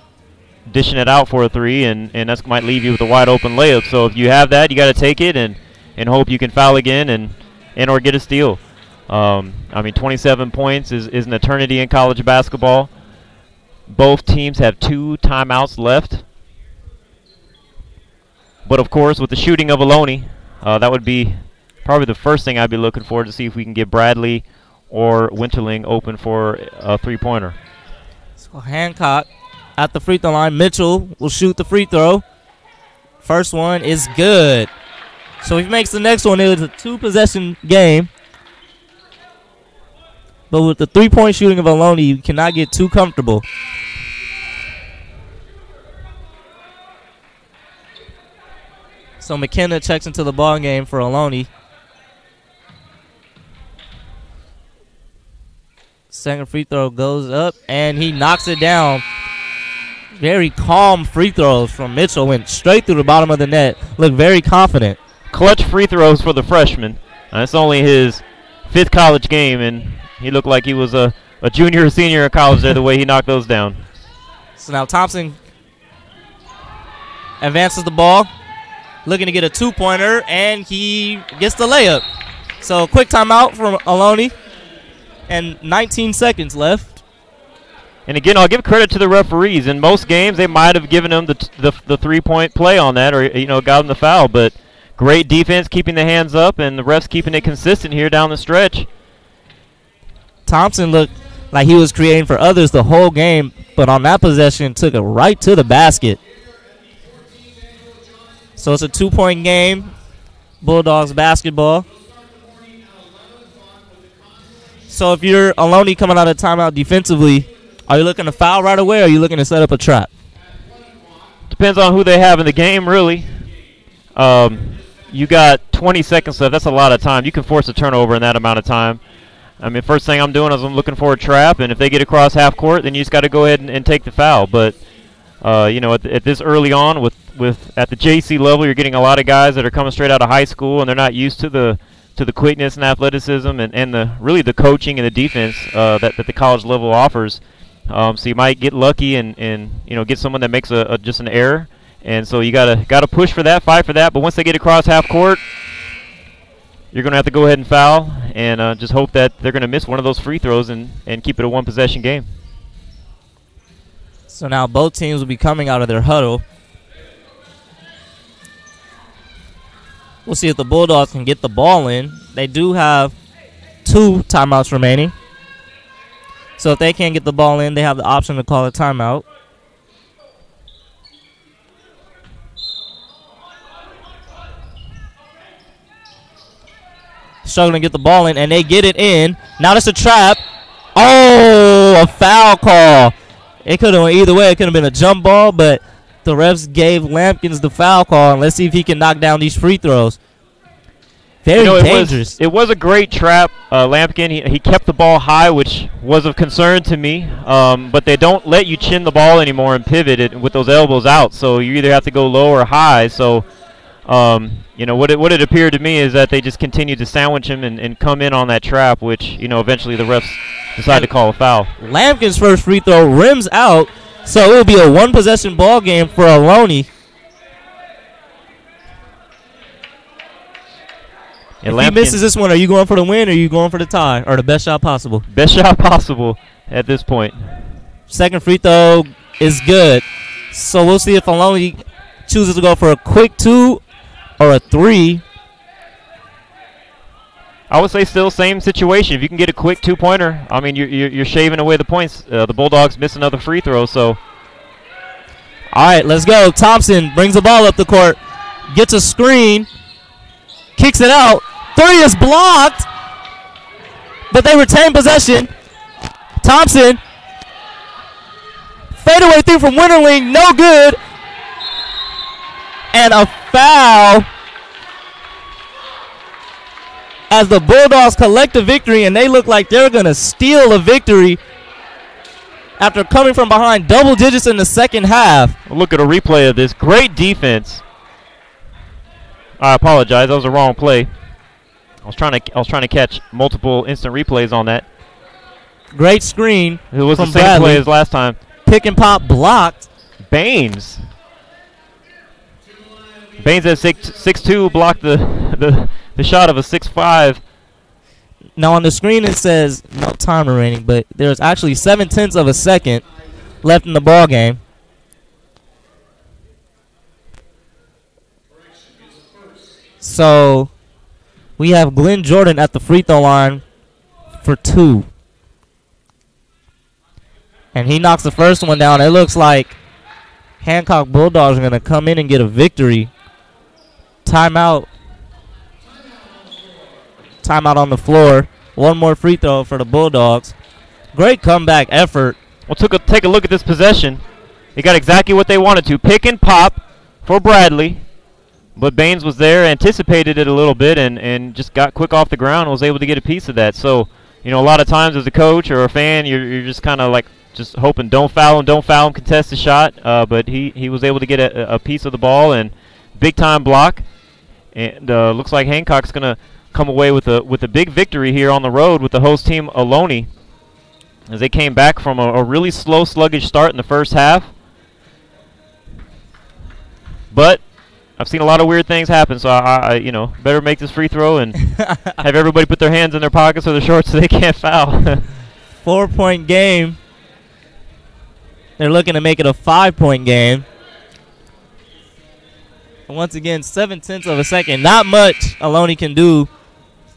dishing it out for a 3, and that might leave you with a wide open layup. So if you have that, you got to take it and hope you can foul again and or get a steal. I mean, 27 points is an eternity in college basketball. Both teams have 2 timeouts left. But, of course, with the shooting of Ohlone, that would be probably the first thing I'd be looking for to see if we can get Bradley or Winterling open for a 3-pointer. So Hancock at the free throw line. Mitchell will shoot the free throw. First one is good. So if he makes the next one, it was a 2-possession game. But with the 3-point shooting of Ohlone, you cannot get too comfortable. So McKenna checks into the ball game for Ohlone. Second free throw goes up, and he knocks it down. Very calm free throws from Mitchell. Went straight through the bottom of the net. Looked very confident. Clutch free throws for the freshman. That's only his fifth college game, and he looked like he was a junior or senior in college there, the way he knocked those down. So now Thompson advances the ball, looking to get a two-pointer, and he gets the layup. So quick timeout from Ohlone, and 19 seconds left. And again, I'll give credit to the referees. In most games, they might have given them the three-point play on that, or got them the foul. But great defense, keeping the hands up, and the refs keeping it consistent here down the stretch. Thompson looked like he was creating for others the whole game, but on that possession took it right to the basket. So it's a 2-point game, Bulldogs basketball. So if you're Ohlone coming out of timeout defensively, are you looking to foul right away, or are you looking to set up a trap? Depends on who they have in the game, really. You got 20 seconds left. That's a lot of time. You can force a turnover in that amount of time. I mean, first thing I'm doing is I'm looking for a trap, and if they get across half court, then you just got to go ahead and take the foul. But at this early on, at the JC level, you're getting a lot of guys that are coming straight out of high school, and they're not used to the quickness and athleticism and the coaching and the defense that the college level offers. So you might get lucky and get someone that makes just an error, and so you gotta push for that, fight for that. But once they get across half court, you're gonna have to go ahead and foul and just hope that they're gonna miss one of those free throws and keep it a one-possession game. So now both teams will be coming out of their huddle. We'll see if the Bulldogs can get the ball in. They do have 2 timeouts remaining. So if they can't get the ball in, they have the option to call a timeout. Struggling to get the ball in, and they get it in. Now it's a trap. Oh, a foul call. It could have went either way. It could have been a jump ball, but the refs gave Lampkins the foul call, and let's see if he can knock down these free throws. Very dangerous. It was a great trap. Lampkin, he kept the ball high, which was of concern to me. But they don't let you chin the ball anymore and pivot it with those elbows out. So you either have to go low or high. So, what it appeared to me is that they just continued to sandwich him and come in on that trap, which, eventually the refs decided to call a foul. Lampkin's first free throw rims out, so it will be a one-possession ball game for Ohlone. If he misses this one, are you going for the win or are you going for the tie or the best shot possible? Best shot possible at this point. Second free throw is good. So we'll see if Ohlone chooses to go for a quick 2 or a 3. I would say still same situation. If you can get a quick 2-pointer, I mean, you're shaving away the points. The Bulldogs miss another free throw, so. All right, let's go. Thompson brings the ball up the court, gets a screen, kicks it out. 3 is blocked, but they retain possession. Thompson, fadeaway 3 from Winterling, no good. And a foul as the Bulldogs collect a victory, and they look like they're going to steal a victory after coming from behind double digits in the second half. Look at a replay of this. Great defense. I apologize. That was a wrong play. I was trying to catch multiple instant replays on that. Great screen. It was from the same Bradley. play as last time. Pick and pop blocked. Baines at 6'2" blocked the shot of a 6'5". Now on the screen it says no time remaining, but there's actually 0.7 of a second left in the ball game. So we have Glenn Jordan at the free throw line for 2. And he knocks the first one down. It looks like Hancock Bulldogs are going to come in and get a victory. Timeout. Timeout on the floor. One more free throw for the Bulldogs. Great comeback effort. Well, take a look at this possession. They got exactly what they wanted to. Pick and pop for Bradley. But Baines was there, anticipated it a little bit, and just got quick off the ground and was able to get a piece of that. So, a lot of times as a coach or a fan, you're just kind of like just hoping don't foul him, contest the shot. But he was able to get a piece of the ball and big-time block. And looks like Hancock's going to come away with a big victory here on the road with the host team Ohlone, as they came back from a really slow, sluggish start in the first half. But I've seen a lot of weird things happen, so I better make this free throw and have everybody put their hands in their pockets or their shorts so they can't foul. 4-point game. They're looking to make it a 5-point game. And once again, 0.7 of a second. Not much Ohlone can do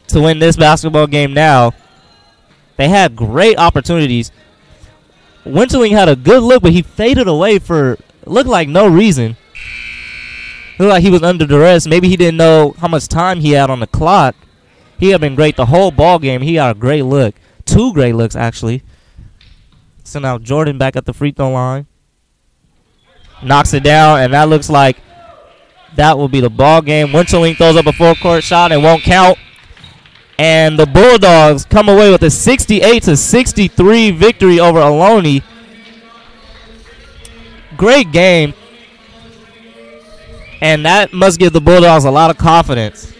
to win this basketball game now. They had great opportunities. Winterling had a good look, but he faded away for looked like no reason. Looked like he was under duress. Maybe he didn't know how much time he had on the clock. He had been great the whole ball game. He got a great look. 2 great looks, actually. So now Jordan back at the free throw line. Knocks it down, and that looks like that will be the ball game. Winterling throws up a full-court shot and won't count. And the Bulldogs come away with a 68-63 victory over Ohlone. Great game. And that must give the Bulldogs a lot of confidence.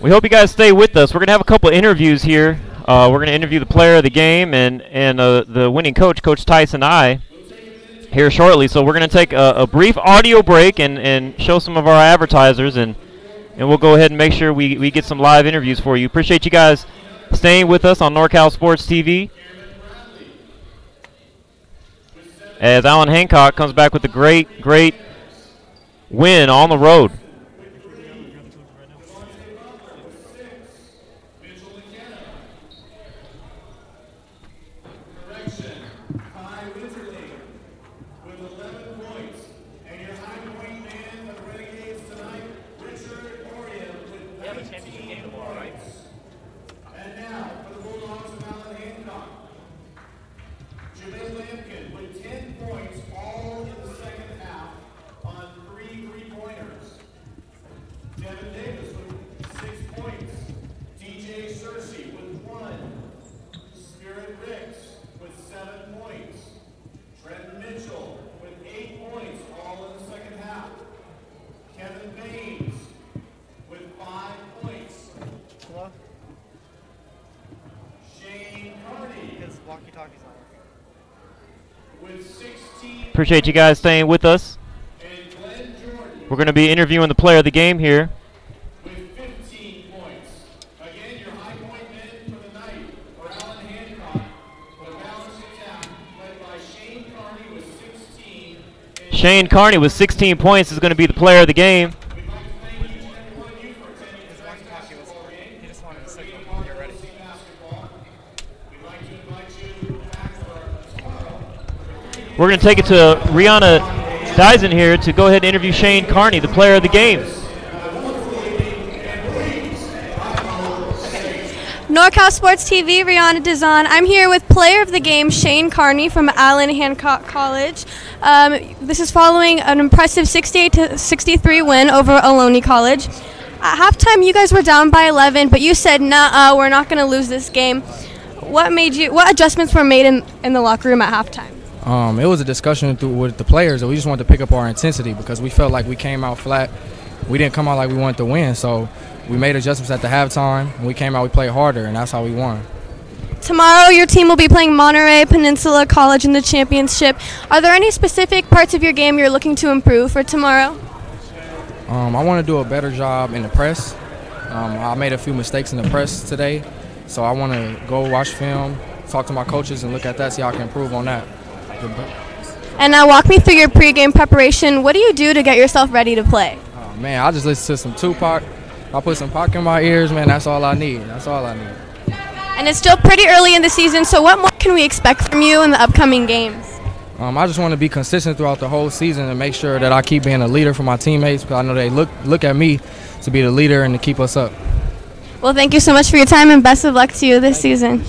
We hope you guys stay with us. We're going to have a couple interviews here. We're going to interview the player of the game and the winning coach, Coach Tyson I, here shortly. So we're going to take a brief audio break and show some of our advertisers, and we'll go ahead and make sure we get some live interviews for you. Appreciate you guys staying with us on NorCal Sports TV, as Allan Hancock comes back with a great win on the road. Appreciate you guys staying with us. We're going to be interviewing the player of the game here. With 15 points. Again, your high point men for the night are Allan Hancock with a balanced attack led by Shane Carney with 16. Shane Carney with 16 points is going to be the player of the game. We'd like to thank each and every one of you for attending tonight's basketball game. Being a part of LC basketball. We'd like to invite you back for tomorrow. We're going to take it to Rihanna Dyson here to go ahead and interview Shane Carney, the player of the game. NorCal Sports TV, Rihanna Dizon. I'm here with player of the game, Shane Carney from Allan Hancock College. This is following an impressive 68-63 win over Ohlone College. At halftime, you guys were down by 11, but you said, "Nah, we're not going to lose this game." What adjustments were made in the locker room at halftime? It was a discussion with the players that we just wanted to pick up our intensity because we felt like we came out flat. We didn't come out like we wanted to win, so we made adjustments at the halftime. When we came out, we played harder, and that's how we won. Tomorrow, your team will be playing Monterey Peninsula College in the championship. Are there any specific parts of your game you're looking to improve for tomorrow? I want to do a better job in the press. I made a few mistakes in the press today, so I want to go watch film, talk to my coaches, and look at that, see how I can improve on that. And now walk me through your pregame preparation. What do you do to get yourself ready to play? Oh, man, I just listen to some Tupac. I put some Pac in my ears, man. That's all I need. That's all I need. And it's still pretty early in the season, so what more can we expect from you in the upcoming games? I just want to be consistent throughout the whole season and make sure that I keep being a leader for my teammates because I know they look at me to be the leader and to keep us up. Well, thank you so much for your time, and best of luck to you this season.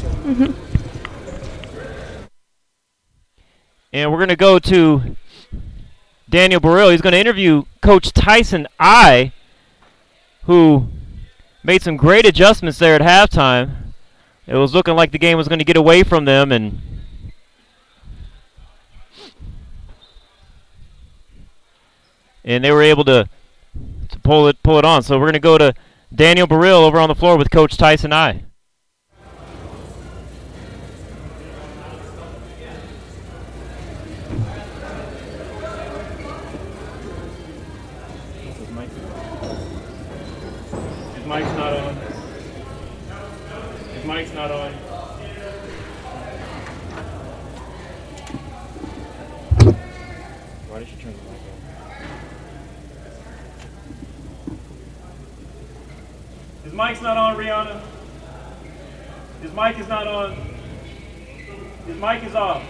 And we're going to go to Daniel Barillo. He's going to interview Coach Tyson I, who made some great adjustments there at halftime. It was looking like the game was going to get away from them, and and they were able to pull it on. So we're going to go to Daniel Barillo over on the floor with Coach Tyson I. His mic's not on. His mic's not on. Why did she turn the mic on? His mic's not on, Rihanna. His mic is not on. His mic is off.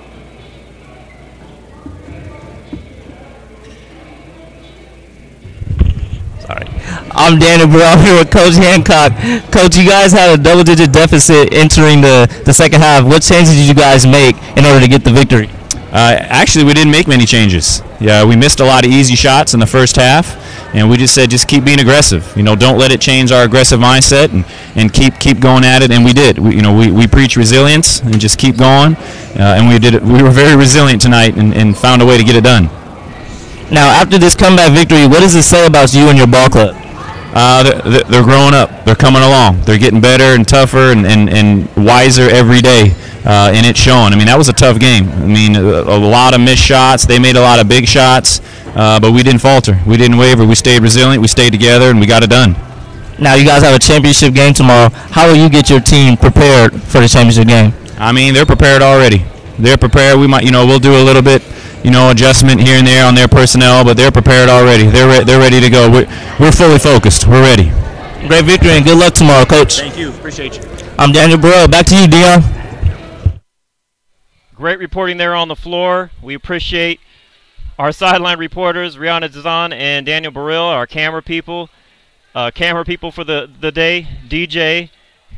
Sorry. I'm Daniel Barillo here with Coach Hancock. Coach, you guys had a double-digit deficit entering the second half. What changes did you guys make in order to get the victory? Actually, we didn't make many changes. Yeah, we missed a lot of easy shots in the first half, and we just said just keep being aggressive. You know, don't let it change our aggressive mindset, and keep going at it. And we did. We preach resilience and just keep going, and we did it. We were very resilient tonight and found a way to get it done. Now, after this comeback victory, what does it say about you and your ball club? They're growing up. They're coming along. They're getting better and tougher and wiser every day, and it's showing. I mean, that was a tough game. I mean, a lot of missed shots. They made a lot of big shots, but we didn't falter. We didn't waver. We stayed resilient. We stayed together, and we got it done. Now, you guys have a championship game tomorrow. How will you get your team prepared for the championship game? I mean, they're prepared already. They're prepared. We might, we'll do a little bit, adjustment here and there on their personnel, but they're prepared already. They're ready to go. We're fully focused. We're ready. Great victory and good luck tomorrow, Coach. Thank you. Appreciate you. I'm Daniel Barillo. Back to you, Dion. Great reporting there on the floor. We appreciate our sideline reporters, Rihanna Dizan and Daniel Barillo, our camera people for the day, DJ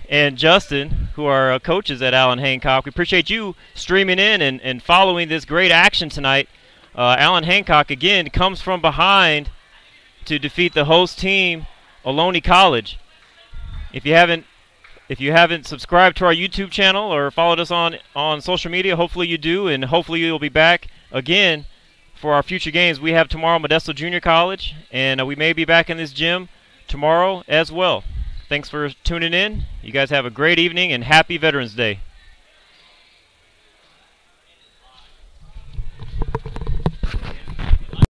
and Justin, who are coaches at Allan Hancock. We appreciate you streaming in and following this great action tonight. Allan Hancock, again, comes from behind to defeat the host team, Ohlone College. If you haven't subscribed to our YouTube channel or followed us on social media, hopefully you do, and hopefully you'll be back again for our future games. We have tomorrow Modesto Junior College, and we may be back in this gym tomorrow as well. Thanks for tuning in. You guys have a great evening and happy Veterans Day.